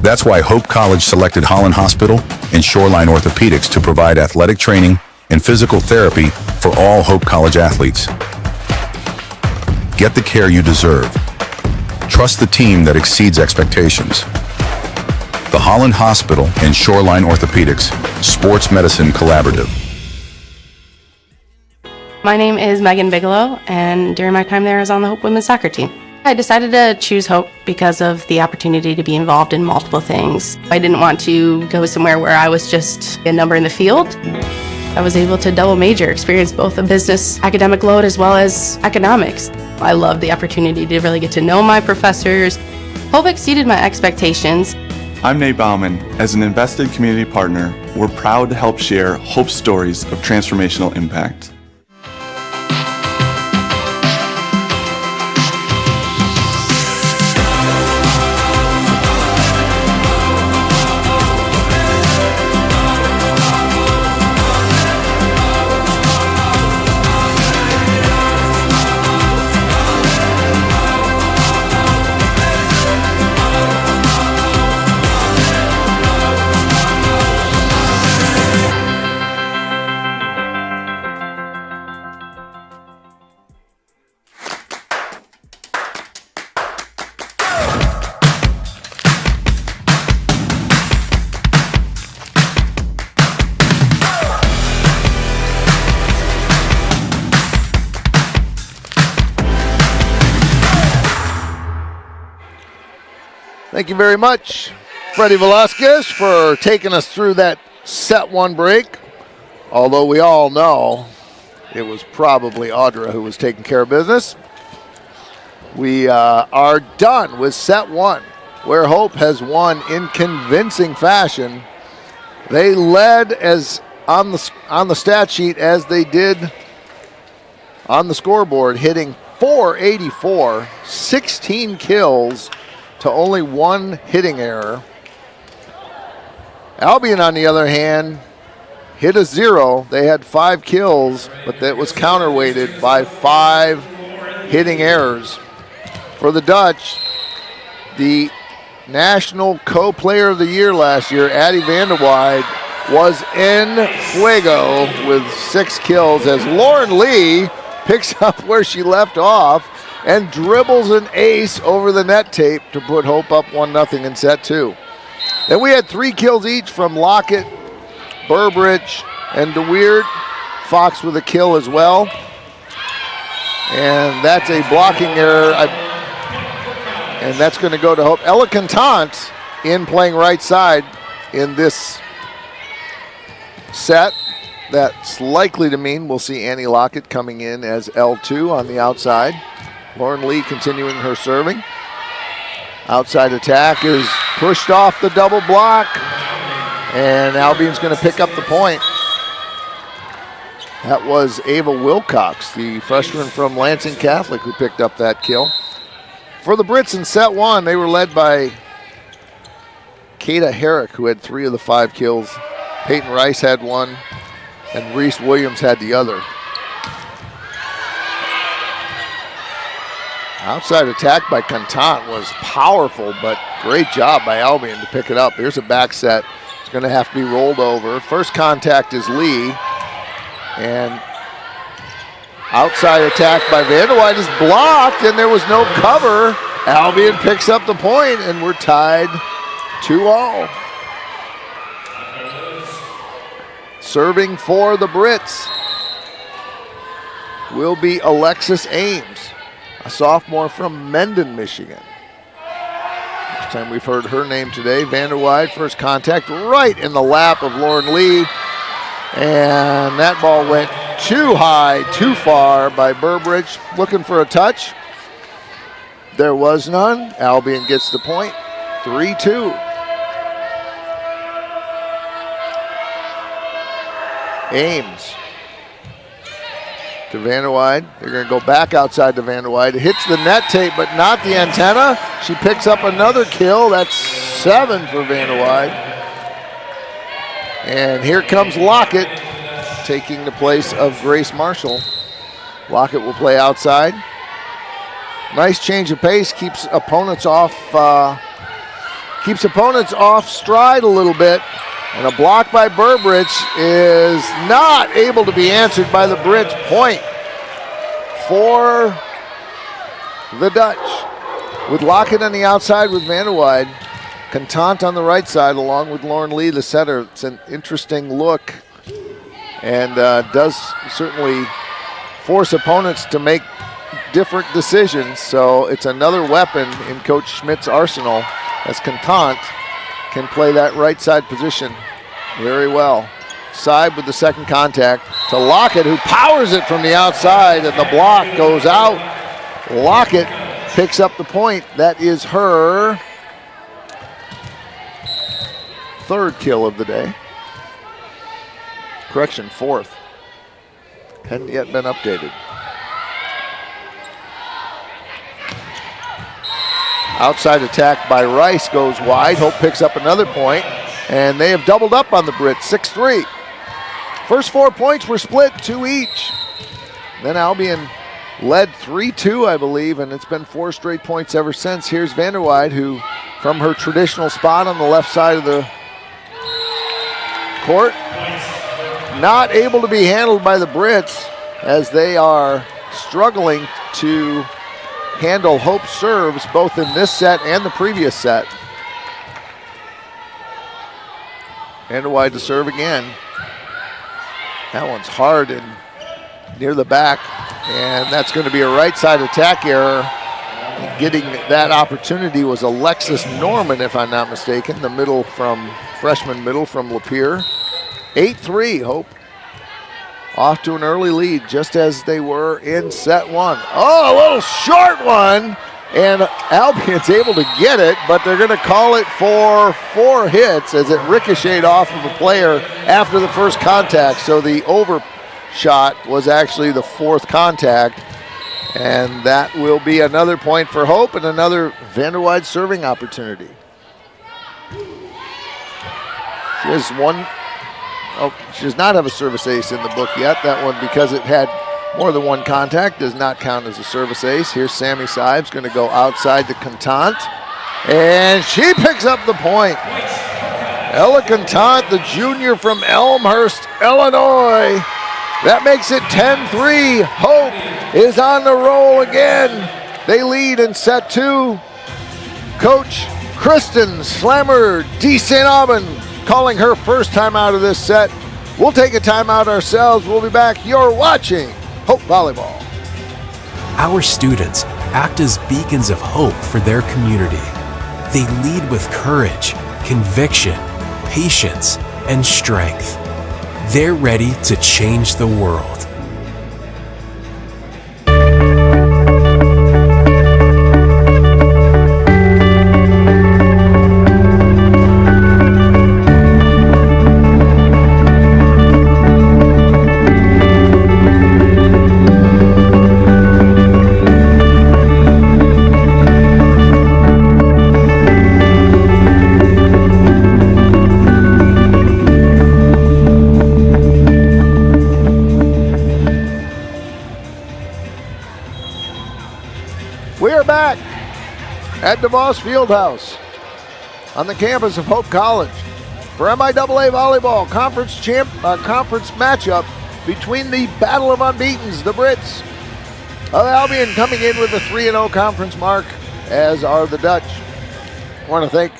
That's why Hope College selected Holland Hospital and Shoreline Orthopedics to provide athletic training and physical therapy for all Hope College athletes. Get the care you deserve. Trust the team that exceeds expectations. The Holland Hospital and Shoreline Orthopedics Sports Medicine Collaborative. My name is Megan Bigelow, and during my time there I was on the Hope women's soccer team. I decided to choose Hope because of the opportunity to be involved in multiple things. I didn't want to go somewhere where I was just a number in the field. I was able to double major, experience both a business academic load as well as economics. I loved the opportunity to really get to know my professors. Hope exceeded my expectations. I'm Nate Bauman. As an invested community partner, we're proud to help share Hope's stories of transformational impact. Thank you very much, Freddie Velasquez, for taking us through that set one break. Although we all know it was probably Audra who was taking care of business. We are done with set one, where Hope has won in convincing fashion. They led as on the stat sheet as they did on the scoreboard, hitting .484, 16 kills to only one hitting error. Albion, on the other hand, hit a 0. They had 5 kills, but that was counterweighted by 5 hitting errors. For the Dutch, the National Co-Player of the Year last year, Addie Vanderweide, was en fuego with 6 kills as Lauren Lee picks up where she left off and dribbles an ace over the net tape to put Hope up 1-0 in set 2. Then we had 3 kills each from Lockett, Burbridge, and DeWeert. Fox with a kill as well. And that's a blocking error. And that's going to go to Hope. Ella Cantant in playing right side in this set. That's likely to mean we'll see Annie Lockett coming in as L2 on the outside. Lauren Lee continuing her serving. Outside attack is pushed off the double block. And Albion's going to pick up the point. That was Ava Wilcox, the freshman from Lansing Catholic, who picked up that kill. For the Brits in set 1, they were led by Kata Herrick, who had 3 of the 5 kills. Peyton Rice had 1, and Reese Williams had the other. Outside attack by Cantant was powerful, but great job by Albion to pick it up. Here's a back set. It's going to have to be rolled over. First contact is Lee. And outside attack by Vanderweide is blocked, and there was no cover. Albion picks up the point, and we're tied 2-2. Serving for the Brits will be Alexis Ames. a sophomore from Mendon, Michigan. First time we've heard her name today. Vanderweide, first contact right in the lap of Lauren Lee. And that ball went too high, too far by Burbridge. Looking for a touch. There was none. Albion gets the point. 3-2. Ames to Vanderweide. They're going to go back outside to Vanderweide. It hits the net tape, but not the antenna. She picks up another kill. That's 7 for Vanderweide. And here comes Lockett taking the place of Grace Marshall. Lockett will play outside. Nice change of pace, keeps opponents off stride a little bit. And a block by Burbridge is not able to be answered by the Brits. Point for the Dutch. With Lockett on the outside with Vanderweide. Contant on the right side along with Lauren Lee, the setter. It's an interesting look and does certainly force opponents to make different decisions. So it's another weapon in Coach Schmidt's arsenal as Contant can play that right side position very well. Side with the second contact to Lockett, who powers it from the outside, and the block goes out. Lockett picks up the point. That is her third kill of the day. Correction, fourth. Hadn't yet been updated. Outside attack by Rice goes wide. Hope picks up another point, and they have doubled up on the Brits, 6-3. First 4 points were split, 2 each. Then Albion led 3-2, I believe, and it's been 4 straight points ever since. Here's Vanderweide, who, from her traditional spot on the left side of the court, not able to be handled by the Brits as they are struggling to handle Hope's serves both in this set and the previous set. Vanderweide to serve again. That one's hard and near the back, and that's going to be a right side attack error. Getting that opportunity was Alexis Norman, if I'm not mistaken, the freshman middle from Lapeer. 8-3, Hope off to an early lead, just as they were in set 1. Oh, a little short one, and Albion's able to get it, but they're going to call it for 4 hits as it ricocheted off of a player after the first contact. So the overshot was actually the 4th contact, and that will be another point for Hope and another Vanderweide serving opportunity. She has one. Oh, she does not have a service ace in the book yet. That one, because it had more than one contact, does not count as a service ace. Here's Sammy Sibes going to go outside to Contant, and she picks up the point. Ella Contant, the junior from Elmhurst, Illinois. That makes it 10-3. Hope is on the roll again. They lead in set 2. Coach Kristen Slammer D. St. Aubin calling her first time out of this set. We'll take a timeout ourselves. We'll be back. You're watching Hope Volleyball. Our students act as beacons of hope for their community. They lead with courage, conviction, patience, and strength. They're ready to change the world. At DeVos Fieldhouse on the campus of Hope College for MIAA Volleyball conference matchup between the Battle of Unbeatens, the Brits of Albion, coming in with a 3-0 conference mark, as are the Dutch. I want to thank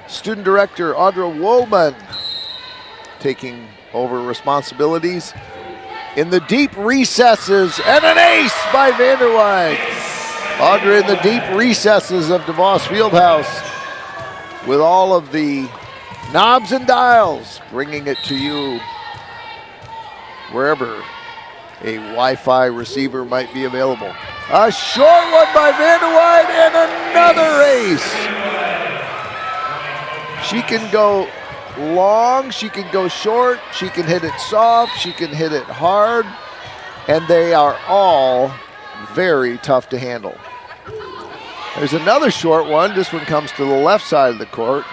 student director Audra Wolman taking over responsibilities in the deep recesses, and an ace by Vanderweide. Audrey in the deep recesses of DeVos Fieldhouse with all of the knobs and dials, bringing it to you wherever a Wi-Fi receiver might be available. A short one by Vanderwide and another ace. She can go long, she can go short, she can hit it soft, she can hit it hard, and they are all very tough to handle. There's another short one. This one comes to the left side of the court.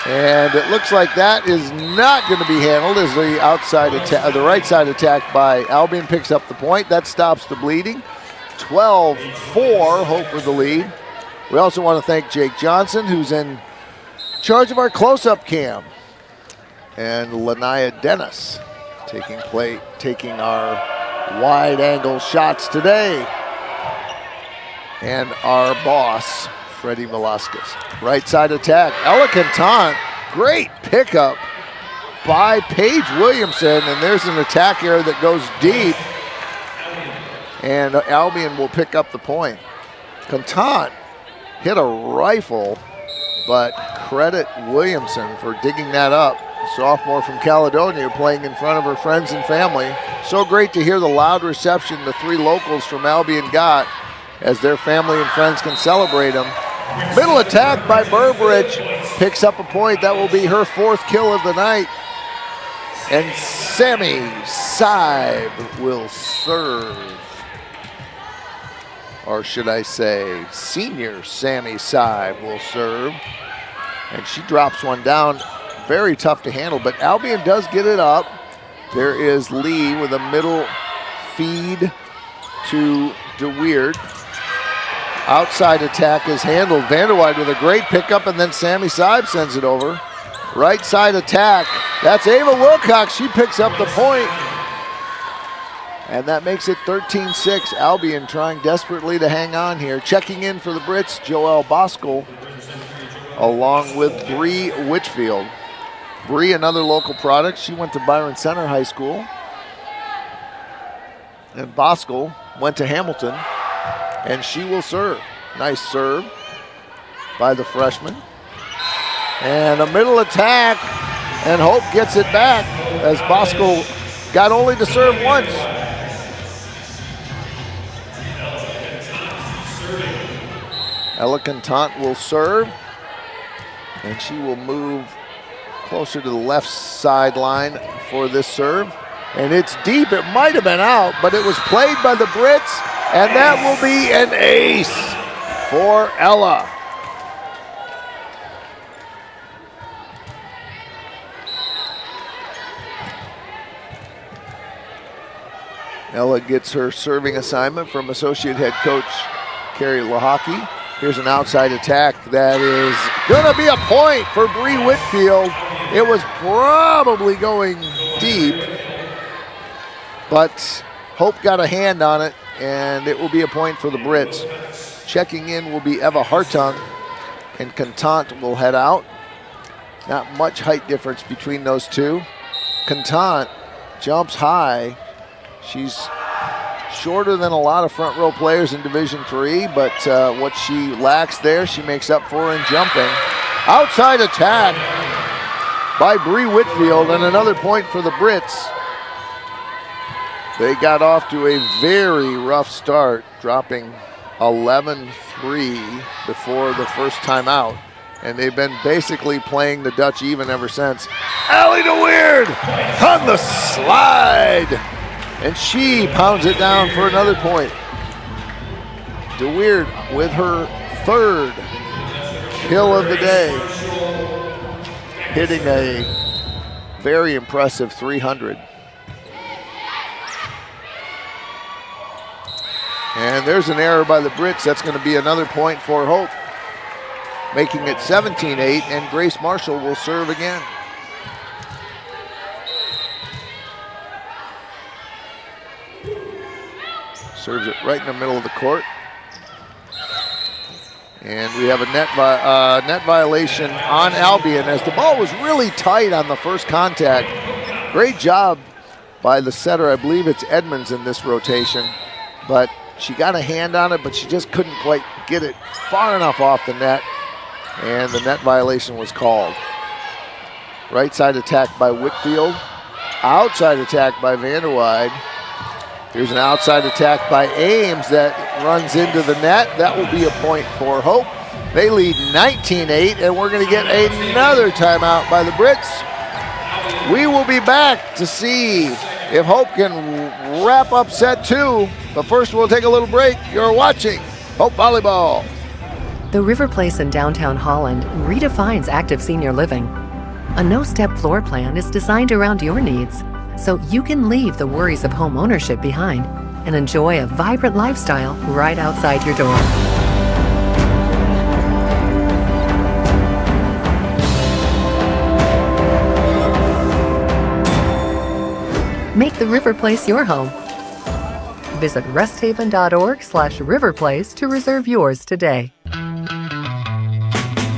And it looks like that is not going to be handled as the right side attack by Albion picks up the point. That stops the bleeding. 12-4, Hope with the lead. We also want to thank Jake Johnson, who's in charge of our close-up cam, and Lanaya Dennis taking our wide-angle shots today, and our boss, Freddie Velasquez. Right side attack, Ella Canton, great pickup by Paige Williamson, and there's an attack error that goes deep, and Albion will pick up the point. Canton hit a rifle, but credit Williamson for digging that up. A sophomore from Caledonia playing in front of her friends and family. So great to hear the loud reception the three locals from Albion got as their family and friends can celebrate them. Middle attack by Burbridge, picks up a point. That will be her fourth kill of the night. And Sammy Seib will serve. Or should I say, senior Sammy Seib will serve. And she drops one down. Very tough to handle, but Albion does get it up. There is Lee with a middle feed to DeWeerd. Outside attack is handled. Vanderwide with a great pickup, and then Sammy Seib sends it over. Right side attack. That's Ava Wilcox. She picks up the point. And that makes it 13-6. Albion trying desperately to hang on here. Checking in for the Brits, Joelle Boskel, along with Bree Whitfield. Bree, another local product. She went to Byron Center High School. And Boskel went to Hamilton, and she will serve. Nice serve by the freshman. And a middle attack, and Hope gets it back as Boskel got only to serve once. Ella Cantant will serve, and she will move closer to the left sideline for this serve. And it's deep. It might have been out, but it was played by the Brits, and that will be an ace for Ella. Ella gets her serving assignment from associate head coach Carrie Lahaki. Here's an outside attack that is going to be a point for Bree Whitfield. It was probably going deep, but Hope got a hand on it, and it will be a point for the Brits. Checking in will be Eva Hartung, and Cantant will head out. Not much height difference between those two. Cantant jumps high. She's shorter than a lot of front row players in Division III, but what she lacks there, she makes up for in jumping. Outside attack by Bree Whitfield, and another point for the Brits. They got off to a very rough start, dropping 11-3 before the first time out, and they've been basically playing the Dutch even ever since. Allie DeWeerd on the slide, and she pounds it down for another point. DeWeerd with her third kill of the day, hitting a very impressive 300. And there's an error by the Brits. That's going to be another point for Hope, making it 17-8, and Grace Marshall will serve again. Serves it right in the middle of the court. And we have a net violation on Albion as the ball was really tight on the first contact. Great job by the setter. I believe it's Edmonds in this rotation. But She got a hand on it, but she just couldn't quite get it far enough off the net, and the net violation was called. Right side attack by Whitfield. Outside attack by Vanderweide. Here's an outside attack by Ames that runs into the net. That will be a point for Hope. They lead 19-8, and we're going to get another timeout by the Brits. We will be back to see if Hope can wrap up set 2. But first, we'll take a little break. You're watching Hope Volleyball. The River Place in downtown Holland redefines active senior living. A no-step floor plan is designed around your needs, so you can leave the worries of home ownership behind and enjoy a vibrant lifestyle right outside your door. Make the River Place your home. Visit resthaven.org/riverplace to reserve yours today.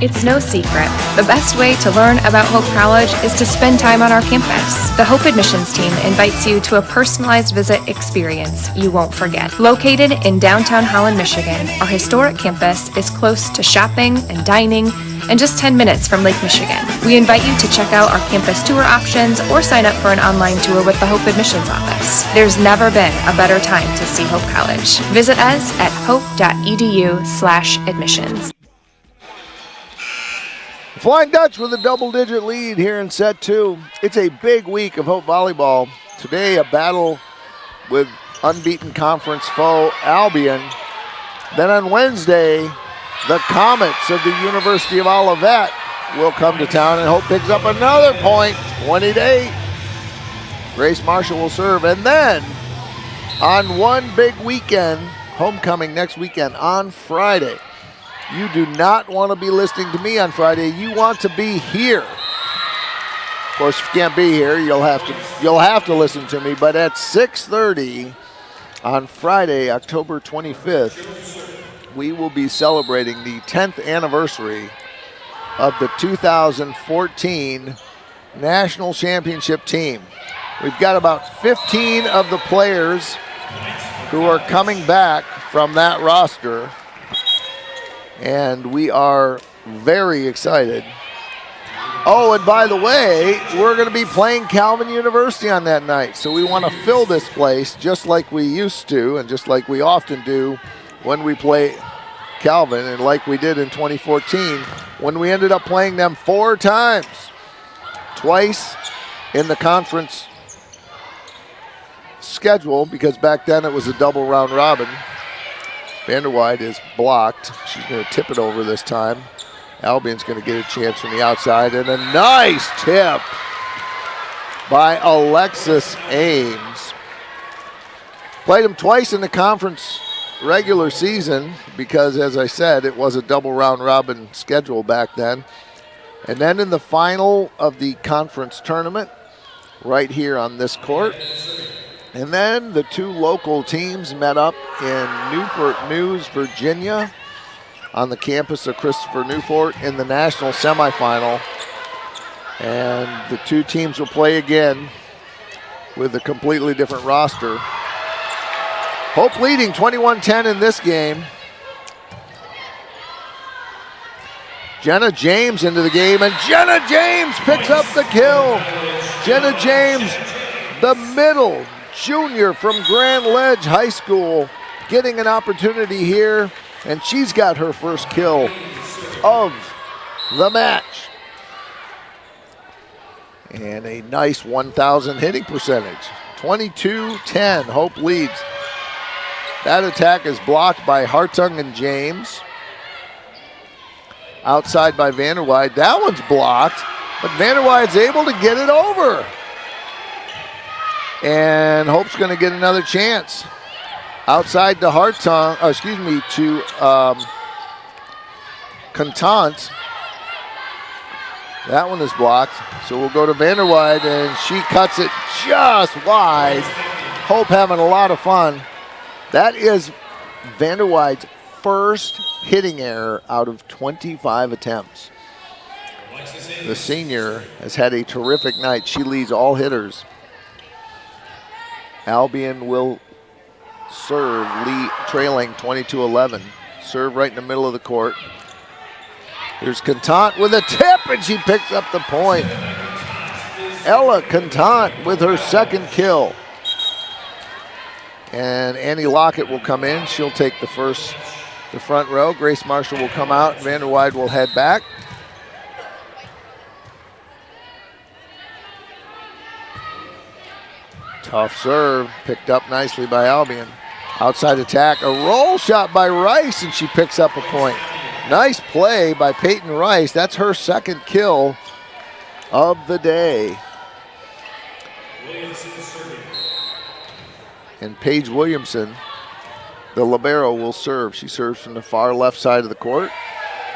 It's no secret. The best way to learn about Hope College is to spend time on our campus. The Hope admissions team invites you to a personalized visit experience you won't forget. Located in downtown Holland, Michigan, our historic campus is close to shopping and dining and just 10 minutes from Lake Michigan. We invite you to check out our campus tour options or sign up for an online tour with the Hope admissions office. There's never been a better time to see Hope College. Visit us at hope.edu/admissions. Flying Dutch with a double-digit lead here in set 2. It's a big week of Hope Volleyball. Today, a battle with unbeaten conference foe Albion. Then on Wednesday, the Comets of the University of Olivet will come to town, and Hope picks up another point, 20-8. Grace Marshall will serve. And then on one big weekend, homecoming next weekend on Friday. You do not want to be listening to me on Friday. You want to be here. Of course, if you can't be here, you'll have to listen to me. But at 6:30 on Friday, October 25th, we will be celebrating the 10th anniversary of the 2014 National Championship team. We've got about 15 of the players who are coming back from that roster, and we are very excited. Oh, and by the way, we're going to be playing Calvin University on that night, so we want to fill this place just like we used to and just like we often do when we play Calvin, and like we did in 2014 when we ended up playing them 4 times. Twice in the conference schedule, because back then it was a double round robin. Vanderweide is blocked. She's going to tip it over this time. Albion's going to get a chance from the outside, and a nice tip by Alexis Ames. Played him twice in the conference regular season because, as I said, it was a double round robin schedule back then. And then in the final of the conference tournament, right here on this court. And then the 2 local teams met up in Newport News, Virginia, on the campus of Christopher Newport in the national semifinal. And the 2 teams will play again with a completely different roster. Hope leading 21-10 in this game. Jenna James into the game, and Jenna James picks up the kill. Jenna James, the middle junior from Grand Ledge High School, getting an opportunity here, and she's got her first kill of the match. And a nice 1,000 hitting percentage. 22-10, Hope leads. That attack is blocked by Hartung and James. Outside by Vanderweide. That one's blocked, but Vanderweide's able to get it over. And Hope's going to get another chance. Outside to Hartung, to Contant. That one is blocked. So we'll go to Vanderweide, and she cuts it just wide. Hope having a lot of fun. That is Vanderweide's first hitting error out of 25 attempts. The senior has had a terrific night. She leads all hitters. Albion will serve, lead, trailing 22-11. Serve right in the middle of the court. Here's Contant with a tip, and she picks up the point. Ella Contant with her second kill. And Annie Lockett will come in. She'll take the front row. Grace Marshall will come out. Vanderweide will head back. Tough serve, picked up nicely by Albion. Outside attack, a roll shot by Rice, and she picks up a point. Nice play by Peyton Rice. That's her second kill of the day. And Paige Williamson, the libero, will serve. She serves from the far left side of the court,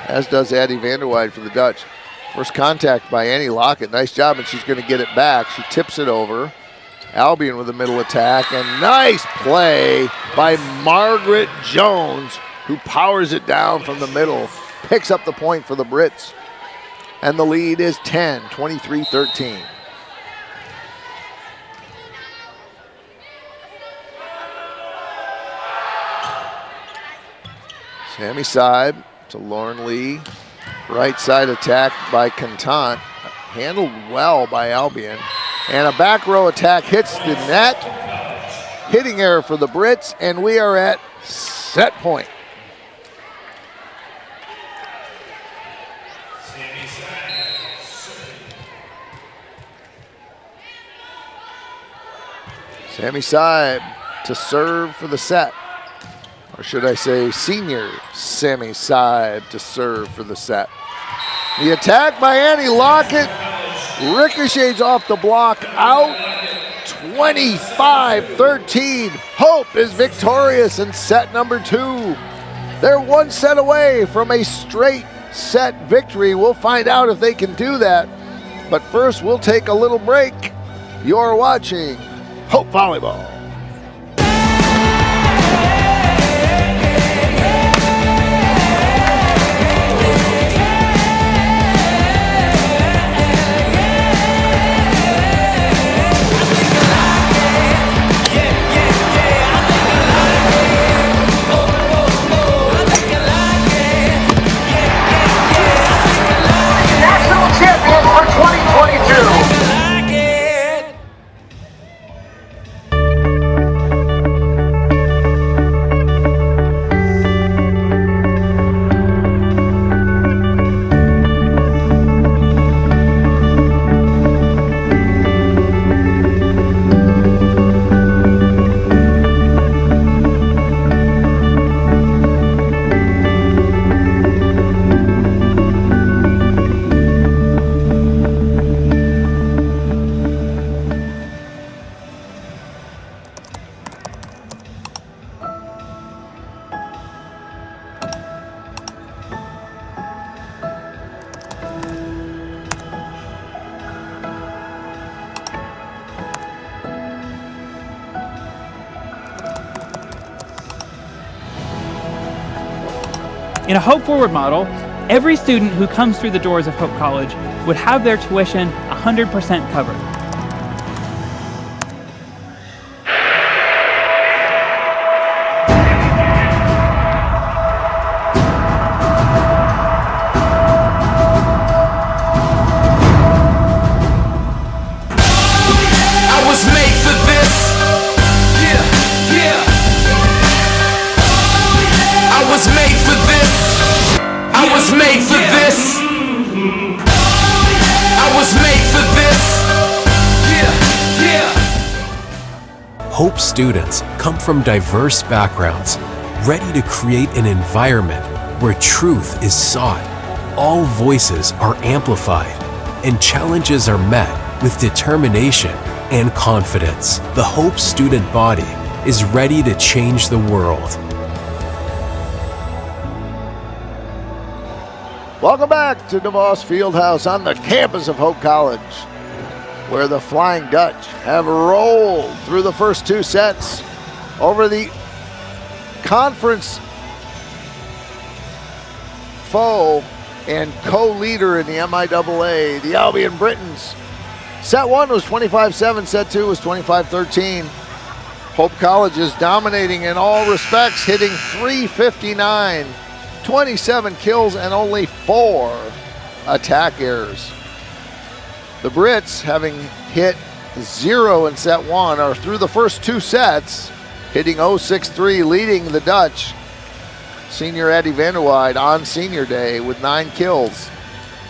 as does Addie Vanderweide for the Dutch. First contact by Annie Lockett. Nice job, and she's going to get it back. She tips it over. Albion with a middle attack, and nice play by Margaret Jones, who powers it down from the middle, picks up the point for the Brits. And the lead is 10, 23-13. Sammy Seib to Lauren Lee. Right side attack by Contant. Handled well by Albion. And a back row attack hits the net. Hitting error for the Brits, and we are at set point. Sammy Seib to serve for the set. Or should I say senior Sammy Seib to serve for the set. The attack by Annie Lockett ricochets off the block out. 25-13. Hope is victorious in set number 2. They're one set away from a straight set victory. We'll find out if they can do that. But first, we'll take a little break. You're watching Hope Volleyball. For 2022. In a Hope Forward model, every student who comes through the doors of Hope College would have their tuition 100% covered. I was made for this. Yeah, yeah. I was made for this. I was made for this. I was made for this. Yeah, yeah. Hope students come from diverse backgrounds, ready to create an environment where truth is sought, all voices are amplified, and challenges are met with determination and confidence. The Hope student body is ready to change the world. Welcome back to DeVos Fieldhouse on the campus of Hope College, where the Flying Dutch have rolled through the first 2 sets over the conference foe and co-leader in the MIAA, the Albion Britons. Set 1 was 25-7, set 2 was 25-13. Hope College is dominating in all respects, hitting .359, 27 kills and only 4 attack errors. The Brits, having hit 0 in set 1, are through the first 2 sets, hitting .063, leading the Dutch. Senior Addie Vanderweide on senior day with 9 kills.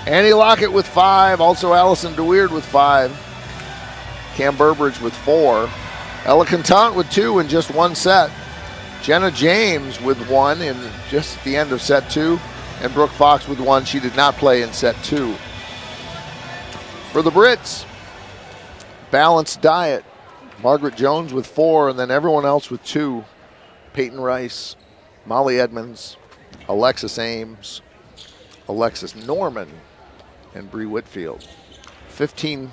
Annie Lockett with 5, also Allison DeWeerd with 5. Cam Burbridge with 4. Ella Contant with 2 in just 1 set. Jenna James with 1 in just the end of set 2. And Brooke Fox with 1. She did not play in set 2. For the Brits, balanced diet. Margaret Jones with 4, and then everyone else with 2. Peyton Rice, Molly Edmonds, Alexis Ames, Alexis Norman, and Bree Whitfield. 15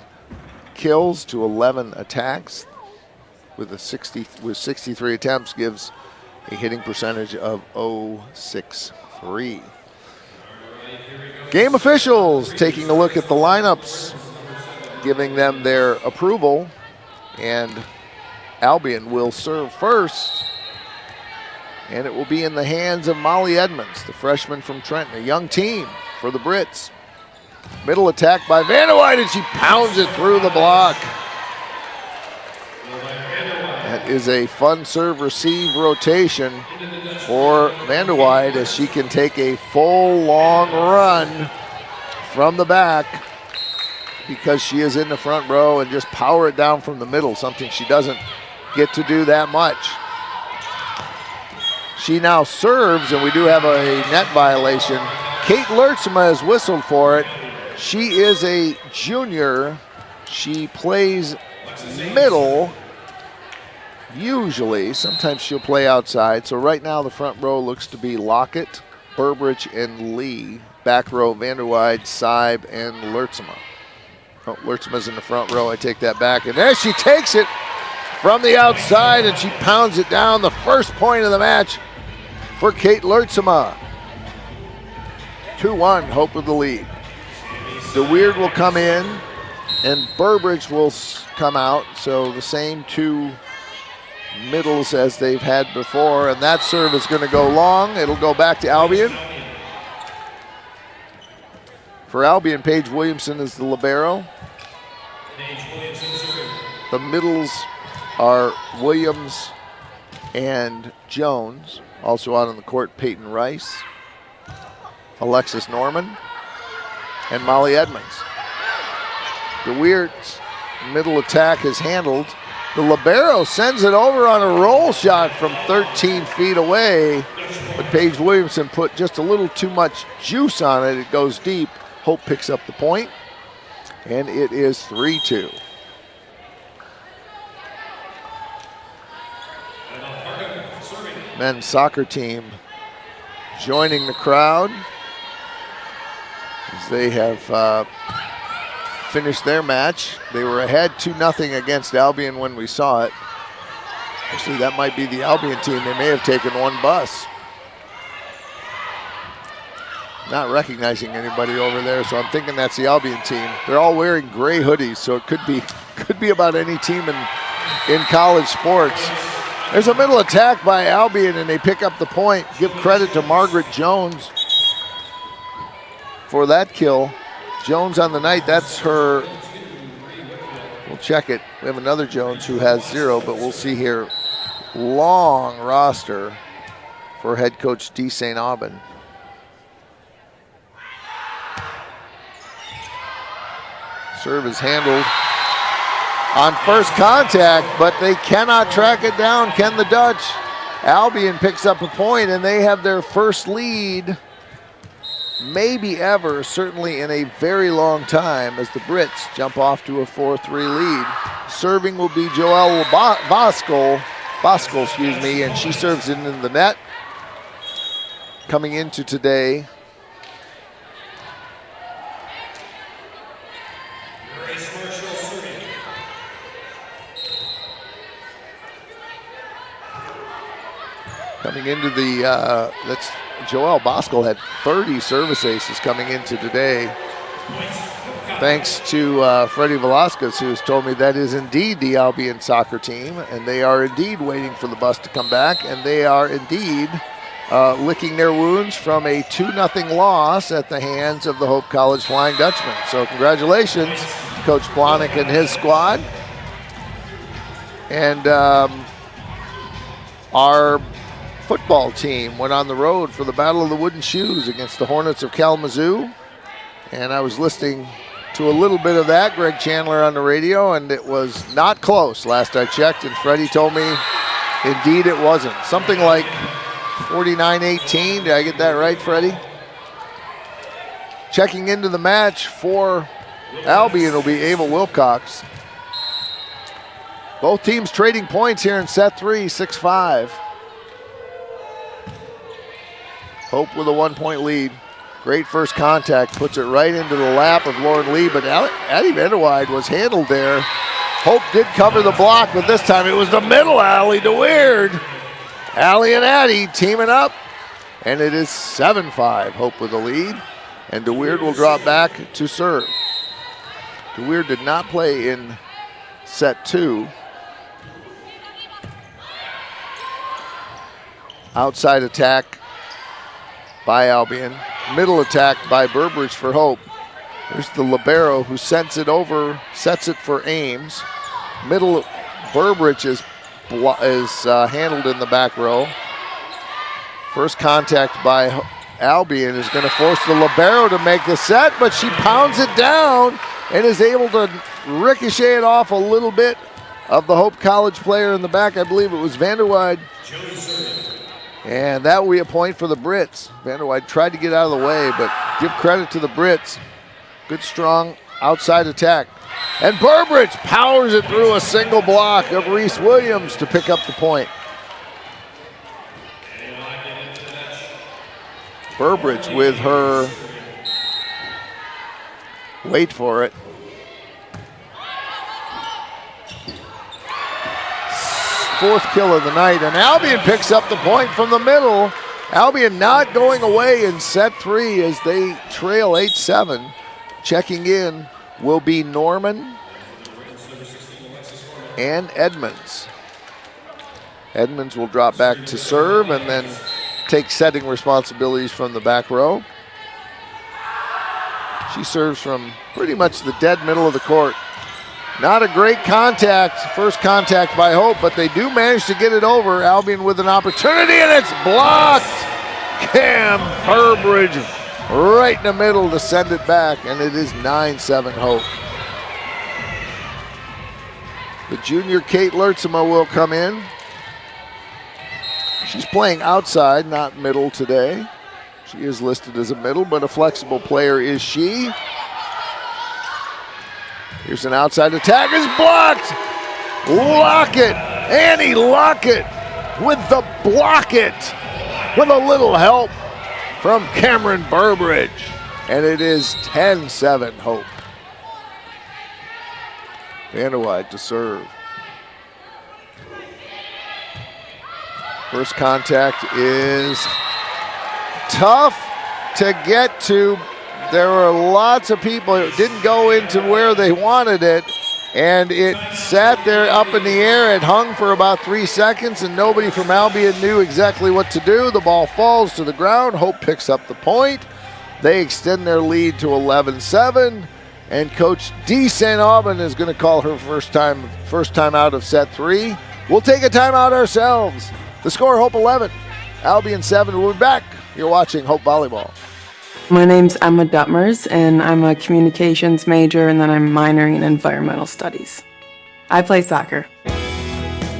kills to 11 attacks with 63 attempts gives a hitting percentage of .063. Game officials taking a look at the lineups, giving them their approval, and Albion will serve first, and it will be in the hands of Molly Edmonds, the freshman from Trenton, a young team for the Brits. Middle attack by Vanderweide, and she pounds it through the block. That is a fun serve-receive rotation for Vanderweide as she can take a full long run from the back because she is in the front row and just power it down from the middle, something she doesn't get to do that much. She now serves, and we do have a net violation. Kate Lertzema has whistled for it. She is a junior. She plays middle, usually. Sometimes she'll play outside. So right now the front row looks to be Lockett, Burbridge, and Lee. Back row, Vanderweide, Seib, and Lertzema. Oh, Lertzema's in the front row. I take that back. And there she takes it from the outside, and she pounds it down. The first point of the match for Kate Lertzema. 2-1, Hope with the lead. DeWeerd will come in, and Burbridge will come out. So the same 2 middles as they've had before, and that serve is going to go long. It'll go back to Albion. For Albion, Paige Williamson is the libero. The middles are Williams and Jones. Also out on the court, Peyton Rice, Alexis Norman, and Molly Edmonds. DeWeerd's middle attack is handled. The libero sends it over on a roll shot from 13 feet away, but Paige Williamson put just a little too much juice on it. It goes deep. Hope picks up the point, and it is 3-2. Men's soccer team joining the crowd as they have finished their match. They were ahead 2-0 against Albion when we saw it. Actually, that might be the Albion team. They may have taken 1 bus. Not recognizing anybody over there, so I'm thinking that's the Albion team. They're all wearing gray hoodies, so it could be about any team in college sports. There's a middle attack by Albion, and they pick up the point. Give credit to Margaret Jones for that kill. Jones on the night, that's her. We'll check it. We have another Jones who has 0, but we'll see here. Long roster for head coach D. St. Aubin. Serve is handled on first contact, but they cannot track it down, can the Dutch. Albion picks up a point, and they have their first lead, maybe ever, certainly in a very long time, as the Brits jump off to a 4-3 lead. Serving will be Joelle Boskel, and she serves it in the net. Coming into today, that's Joelle Boskel had 30 service aces coming into today. Thanks to Freddie Velasquez, who's told me that is indeed the Albion soccer team, and they are indeed waiting for the bus to come back, and they are indeed licking their wounds from a 2-0 loss at the hands of the Hope College Flying Dutchman. So congratulations, Coach Plonick and his squad. And our football team went on the road for the Battle of the Wooden Shoes against the Hornets of Kalamazoo. And I was listening to a little bit of that, Greg Chandler on the radio, and it was not close last I checked, and Freddie told me indeed it wasn't. Something like 49-18, did I get that right, Freddie? Checking into the match for Albion will be Ava Wilcox. Both teams trading points here in set 3, 6-5. Hope with a 1-point lead. Great first contact, puts it right into the lap of Lauren Lee, but Addie Vanderweide was handled there. Hope did cover the block, but this time it was the middle alley to Weird. Allie and Addie teaming up, and it is 7-5, Hope with the lead, and DeWeird will drop back to serve. DeWeird did not play in set 2. Outside attack by Albion. Middle attack by Burbridge for Hope. There's the libero who sets it over, sets it for Ames. Middle, Burbridge is handled in the back row. First contact by Albion is going to force the libero to make the set, but she pounds it down and is able to ricochet it off a little bit of the Hope College player in the back. I believe it was Vanderweide. And that will be a point for the Brits. Vanderweide tried to get out of the way, but give credit to the Brits. Good, strong outside attack. And Burbridge powers it through a single block of Reese Williams to pick up the point. Burbridge with her, wait for it, fourth kill of the night, and Albion picks up the point from the middle. Albion not going away in set 3 as they trail 8-7. Checking in will be Norman and Edmonds. Edmonds will drop back to serve and then take setting responsibilities from the back row. She serves from pretty much the dead middle of the court. Not a great contact, first contact by Hope, but they do manage to get it over. Albion with an opportunity, and it's blocked. Cam Burbridge right in the middle to send it back, and it is 9-7 Hope. The junior Kate Lertzema will come in. She's playing outside, not middle today. She is listed as a middle, but a flexible player is she. Here's an outside attack, is blocked. Lockett, Annie Lockett with the block it, with a little help from Cameron Burbridge. And it is 10-7 Hope. Vanderweide to serve. First contact is tough to get to. There were lots of people. It didn't go into where they wanted it, and it sat there up in the air. It hung for about 3 seconds, and nobody from Albion knew exactly what to do. The ball falls to the ground. Hope picks up the point. They extend their lead to 11-7, and Coach D. St. Aubin is going to call her first time out of set 3. We'll take a timeout ourselves. The score, Hope 11, Albion 7. We'll be back. You're watching Hope Volleyball. My name's Emma Duttmers, and I'm a communications major, and then I'm minoring in environmental studies. I play soccer.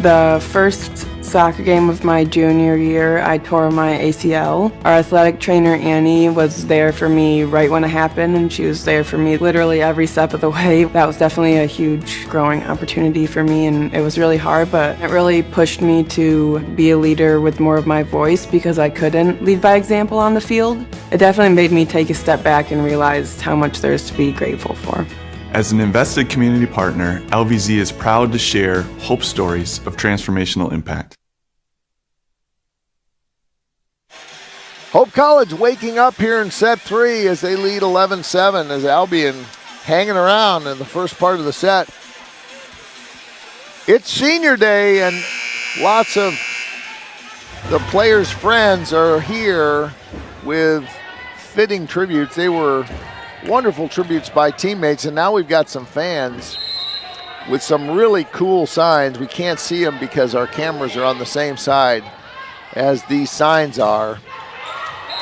The first soccer game of my junior year, I tore my ACL. Our athletic trainer, Annie, was there for me right when it happened, and she was there for me literally every step of the way. That was definitely a huge growing opportunity for me, and it was really hard, but it really pushed me to be a leader with more of my voice because I couldn't lead by example on the field. It definitely made me take a step back and realize how much there's to be grateful for. As an invested community partner, LVZ is proud to share Hope stories of transformational impact. Hope College waking up here in set 3 as they lead 11-7 as Albion hanging around in the first part of the set. It's senior day and lots of the players' friends are here with fitting tributes. They were wonderful tributes by teammates, and now we've got some fans with some really cool signs. We can't see them because our cameras are on the same side as these signs are.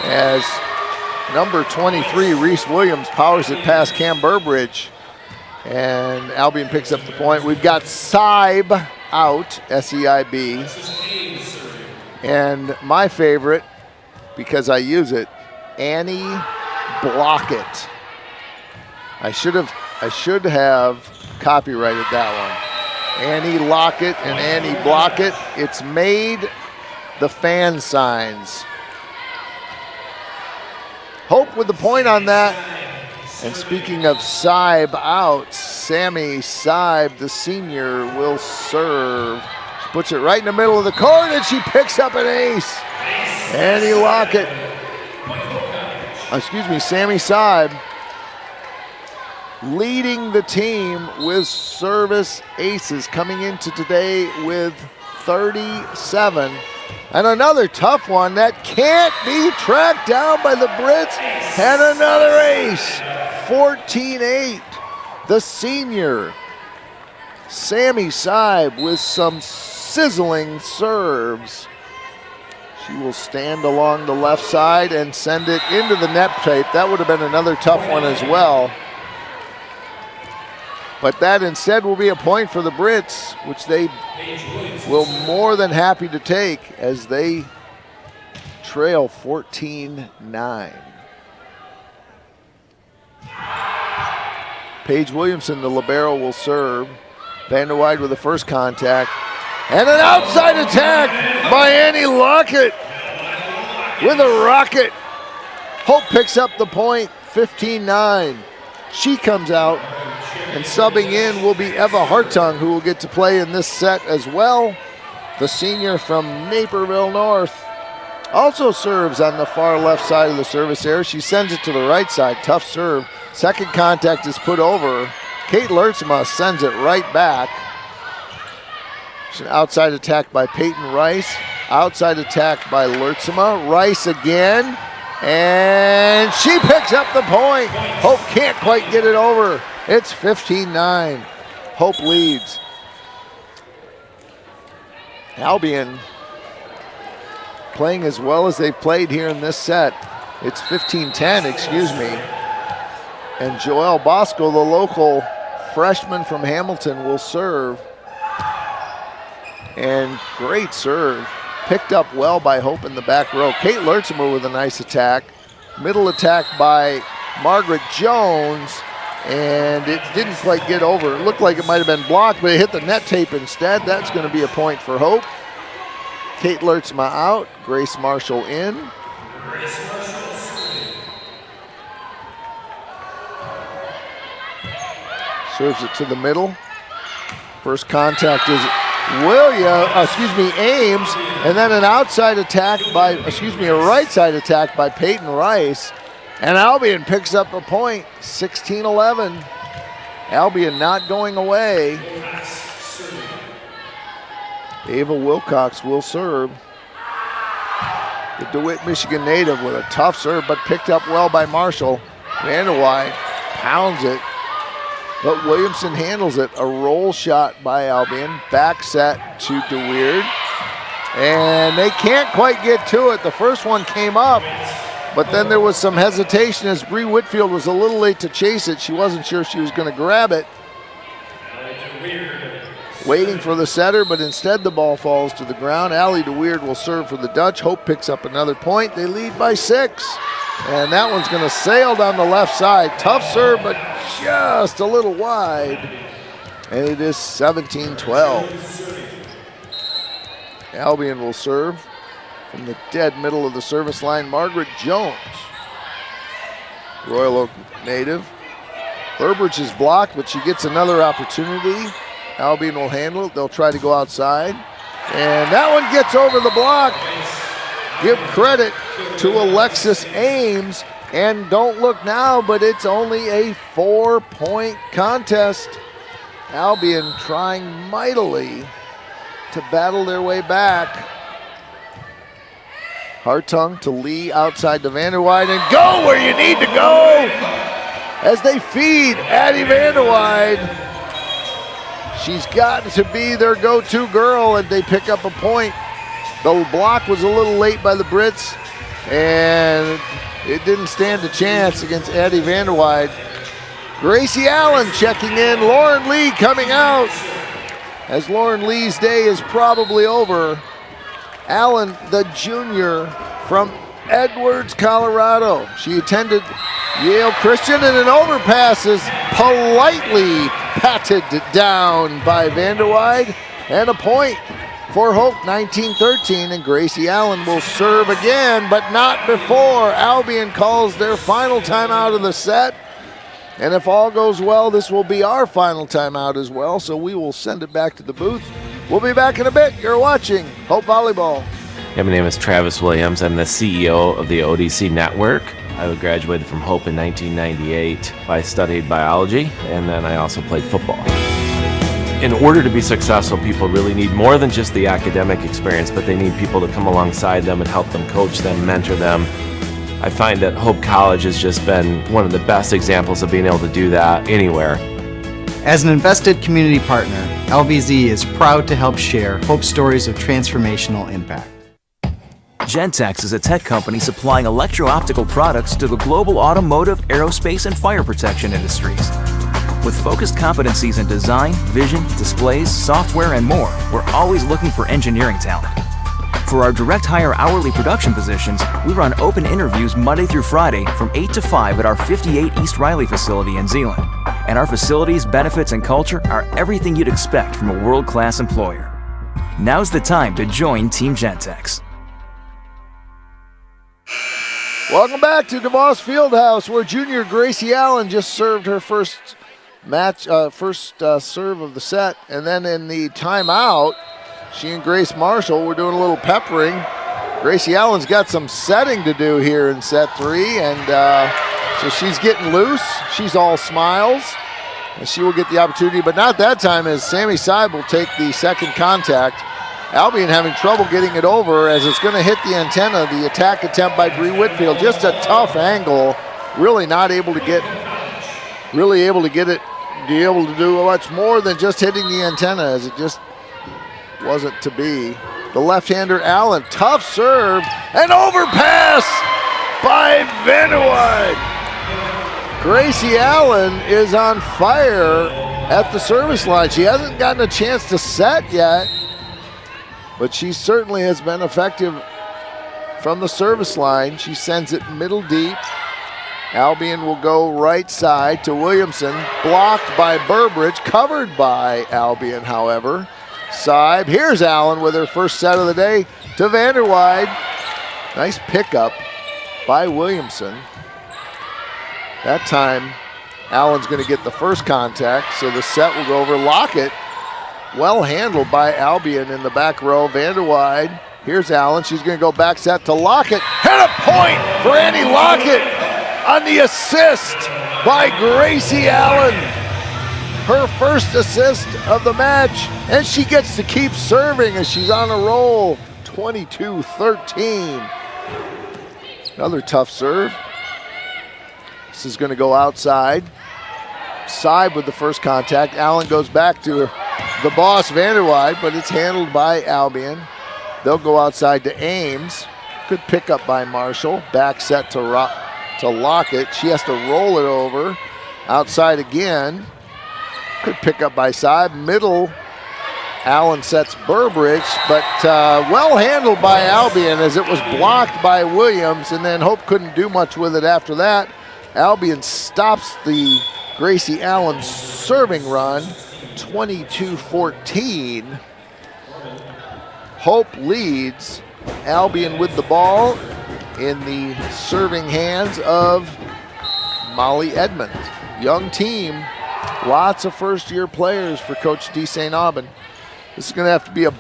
As number 23, Reese Williams, powers it past Cam Burbridge, and Albion picks up the point. We've got Seib out, S-E-I-B, and my favorite, because I use it, Annie Blockett. I should have copyrighted that one. Annie Lockett and Annie Blockett. It's made the fan signs. Hope with the point on that. And speaking of Seib out, Sammy Seib, the senior, will serve. She puts it right in the middle of the court and she picks up an ace. Annie Lockett. Sammy Seib leading the team with service aces, coming into today with 37. And another tough one that can't be tracked down by the Brits. And another ace, 14-8. The senior, Sammy Seib, with some sizzling serves. She will stand along the left side and send it into the net tape. That would have been another tough one as well. But that instead will be a point for the Brits, which they will more than happy to take as they trail 14-9. Paige Williamson, the libero, will serve. Vanderweide with the first contact. And an outside attack by Annie Lockett with a rocket. Hope picks up the point, 15-9. She comes out. And subbing in will be Eva Hartung, who will get to play in this set as well. The senior from Naperville North also serves on the far left side of the service area. She sends it to the right side. Tough serve. Second contact is put over. Kate Lertzma sends it right back. It's an outside attack by Peyton Rice. Outside attack by Lertzma. Rice again. And she picks up the point. Hope can't quite get it over. It's 15-9. Hope leads. Albion playing as well as they've played here in this set. It's 15-10, excuse me. And Joelle Bosco, the local freshman from Hamilton, will serve. And great serve. Picked up well by Hope in the back row. Kate Lertzimer with a nice attack. Middle attack by Margaret Jones. And it didn't quite get over. It looked like it might have been blocked, but it hit the net tape instead. That's going to be a point for Hope. Kate Lertzma out. Grace Marshall in. Serves it to the middle. First contact is Ames, and then an outside attack by, a right side attack by Peyton Rice. And Albion picks up a point, 16-11. Albion not going away. Ava Wilcox will serve. The DeWitt, Michigan native with a tough serve, but picked up well by Marshall. Vanderweide pounds it, but Williamson handles it. A roll shot by Albion. Back set to DeWeerd. And they can't quite get to it. The first one came up, but then there was some hesitation as Bree Whitfield was a little late to chase it. She wasn't sure if she was going to grab it. Waiting for the setter, but instead the ball falls to the ground. Allie DeWeerd will serve for the Dutch. Hope picks up another point. They lead by 6. And that one's going to sail down the left side. Tough serve, but just a little wide. And it is 17-12. Albion will serve from the dead middle of the service line. Margaret Jones, Royal Oak native. Burbridge is blocked, but she gets another opportunity. Albion will handle it. They'll try to go outside. And that one gets over the block. give credit to Alexis Ames. And don't look now, but it's only a 4-point contest. Albion trying mightily to battle their way back. Hartung to Lee outside to Vanderwide, and go where you need to go as they feed Addie Vanderwide. She's got to be their go-to girl, and they pick up a point. The block was a little late by the Brits, and it didn't stand a chance against Addie Vanderwide. Gracie Allen checking in, Lauren Lee coming out, as Lauren Lee's day is probably over. Allen, the junior from Edwards, Colorado. She attended Yale Christian, and an overpass is politely patted down by Vanderwide, and a point for Hope, 19-13, and Gracie Allen will serve again, but not before Albion calls their final timeout of the set. And if all goes well, this will be our final timeout as well, so we will send it back to the booth. We'll be back in a bit. You're watching Hope Volleyball. Yeah, my name is Travis Williams. I'm the CEO of the ODC Network. I graduated from Hope in 1998. I studied biology, and then I also played football. In order to be successful, people really need more than just the academic experience, but they need people to come alongside them and help them, coach them, mentor them. I find that Hope College has just been one of the best examples of being able to do that anywhere. As an invested community partner, LVZ is proud to help share Hope stories of transformational impact. Gentex is a tech company supplying electro-optical products to the global automotive, aerospace, and fire protection industries. With focused competencies in design, vision, displays, software, and more, we're always looking for engineering talent. For our direct hire hourly production positions, we run open interviews Monday through Friday from 8 to 5 at our 58 East Riley facility in Zeeland. And our facilities, benefits, and culture are everything you'd expect from a world-class employer. Now's the time to join Team Gentex. Welcome back to DeVos Fieldhouse, where junior Gracie Allen just served her first serve of the set. And then in the timeout, she and Grace Marshall were doing a little peppering. Gracie Allen's got some setting to do here in set 3, and so she's getting loose. She's all smiles, and she will get the opportunity, but not that time, as Sammy Seib will take the second contact. Albion having trouble getting it over as it's going to hit the antenna. The attack attempt by Bree Whitfield, just a tough angle, really able to get it, be able to do much more than just hitting the antenna, as it just wasn't to be. The left-hander Allen, tough serve, and overpass by Vanderwide. Gracie Allen is on fire at the service line. She hasn't gotten a chance to set yet, but she certainly has been effective from the service line. She sends it middle deep. Albion will go right side to Williamson, blocked by Burbridge, covered by Albion, however. Seib, here's Allen with her first set of the day to Vanderwide. Nice pickup by Williamson. That time, Allen's going to get the first contact, so the set will go over. Lockett, well handled by Albion in the back row. Vanderwide, here's Allen. She's going to go back set to Lockett. And a point for Annie Lockett on the assist by Gracie Allen. Her first assist of the match, and she gets to keep serving as she's on a roll. 22-13. Another tough serve. This is going to go outside. Seib with the first contact. Allen goes back to the boss, Vanderwide, but it's handled by Albion. They'll go outside to Ames. Good pickup by Marshall. Back set to Lockett. She has to roll it over. Outside again. Good pickup by Seib. Middle, Allen sets Burbridge, but well handled by Albion as it was blocked by Williams, and then Hope couldn't do much with it after that. Albion stops the Gracie Allen serving run, 22-14. Hope leads. Albion with the ball in the serving hands of Molly Edmond. Young team. Lots of first-year players for Coach D. St. Aubin. This is going to have to be a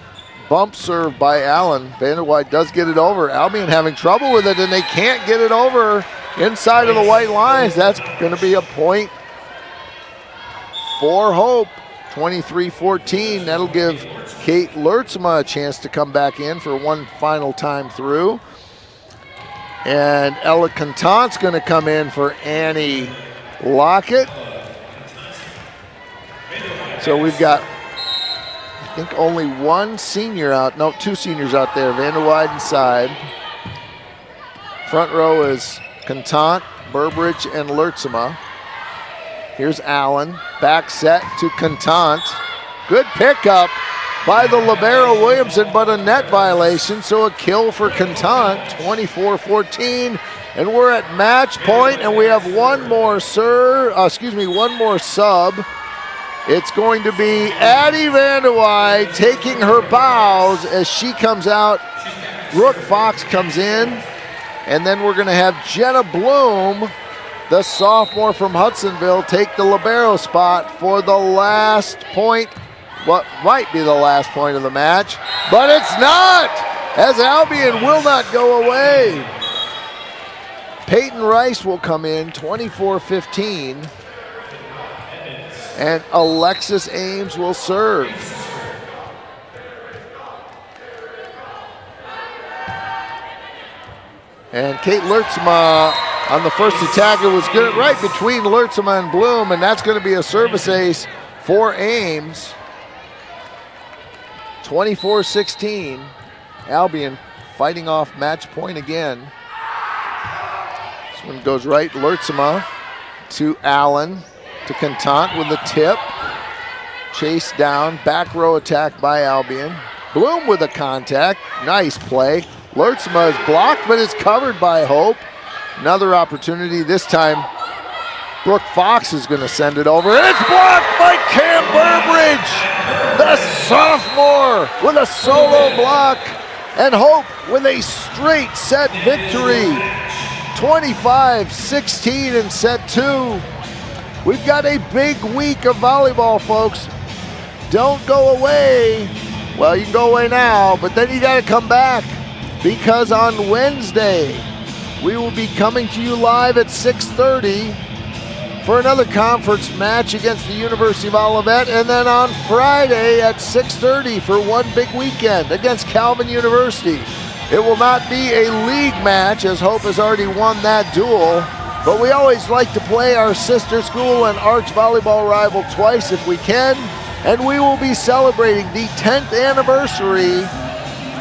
bump serve by Allen. Vanderwide does get it over. Albion having trouble with it, and they can't get it over inside of the white lines. That's going to be a point for Hope. 23-14. That'll give Kate Lertzma a chance to come back in for one final time through. And Ella Contant's going to come in for Annie Lockett. So we've got, I think, only one senior out. No, two seniors out there. Vanderwide inside. Front row is Contant, Burbridge, and Lertzma. Here's Allen. Back set to Contant. Good pickup by the libero Williamson, but a net violation, so a kill for Contant. 24-14. And we're at match point, and we have one more one more sub. It's going to be Addie Vanderwide taking her bows as she comes out. Brooke Fox comes in, and then we're going to have Jenna Bloom, the sophomore from Hudsonville, take the libero spot for the last point, what might be the last point of the match, but it's not, as Albion will not go away. Peyton Rice will come in, 24-15. And Alexis Ames will serve. And Kate Lertzma on the first attack, it was good right between Lertzma and Bloom, and that's going to be a service ace for Ames. 24-16. Albion fighting off match point again. This one goes right, Lertzma to Allen. To Contant with the tip. Chase down, back row attack by Albion. Bloom with a contact, nice play. Lertzma is blocked, but it's covered by Hope. Another opportunity, this time Brooke Fox is going to send it over, and it's blocked by Cam Burbridge, the sophomore, with a solo block, and Hope with a straight set victory. 25-16 in set two. We've got a big week of volleyball, folks. Don't go away. Well, you can go away now, but then you got to come back, because on Wednesday, we will be coming to you live at 6:30 for another conference match against the University of Olivet, and then on Friday at 6:30 for one big weekend against Calvin University. It will not be a league match, as Hope has already won that duel, but we always like to play our sister school and arch volleyball rival twice if we can, and we will be celebrating the 10th anniversary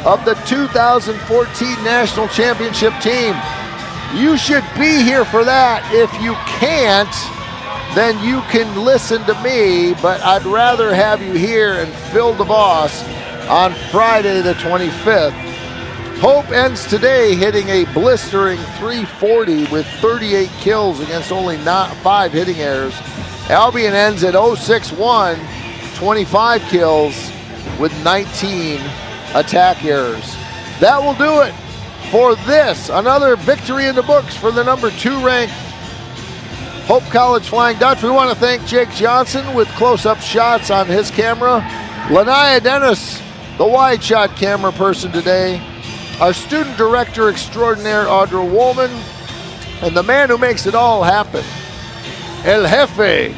of the 2014 National Championship team. You should be here for that. If you can't, then you can listen to me, but I'd rather have you here and Phil DeVos on Friday the 25th. Hope ends today hitting a blistering 340 with 38 kills against only 5 hitting errors. Albion ends at 0-6-1, 25 kills with 19 attack errors. That will do it for this. Another victory in the books for the number 2 ranked Hope College Flying Dutch. We want to thank Jake Johnson with close-up shots on his camera. Lanaya Dennis, the wide shot camera person today. Our student director extraordinaire, Audra Woolman, and the man who makes it all happen, El Jefe,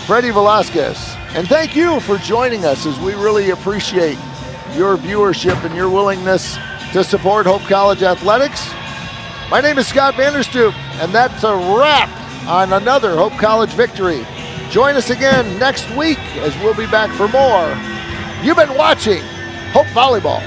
Freddie Velasquez. And thank you for joining us, as we really appreciate your viewership and your willingness to support Hope College Athletics. My name is Scott Vanderstoop, and that's a wrap on another Hope College victory. Join us again next week, as we'll be back for more. You've been watching Hope Volleyball.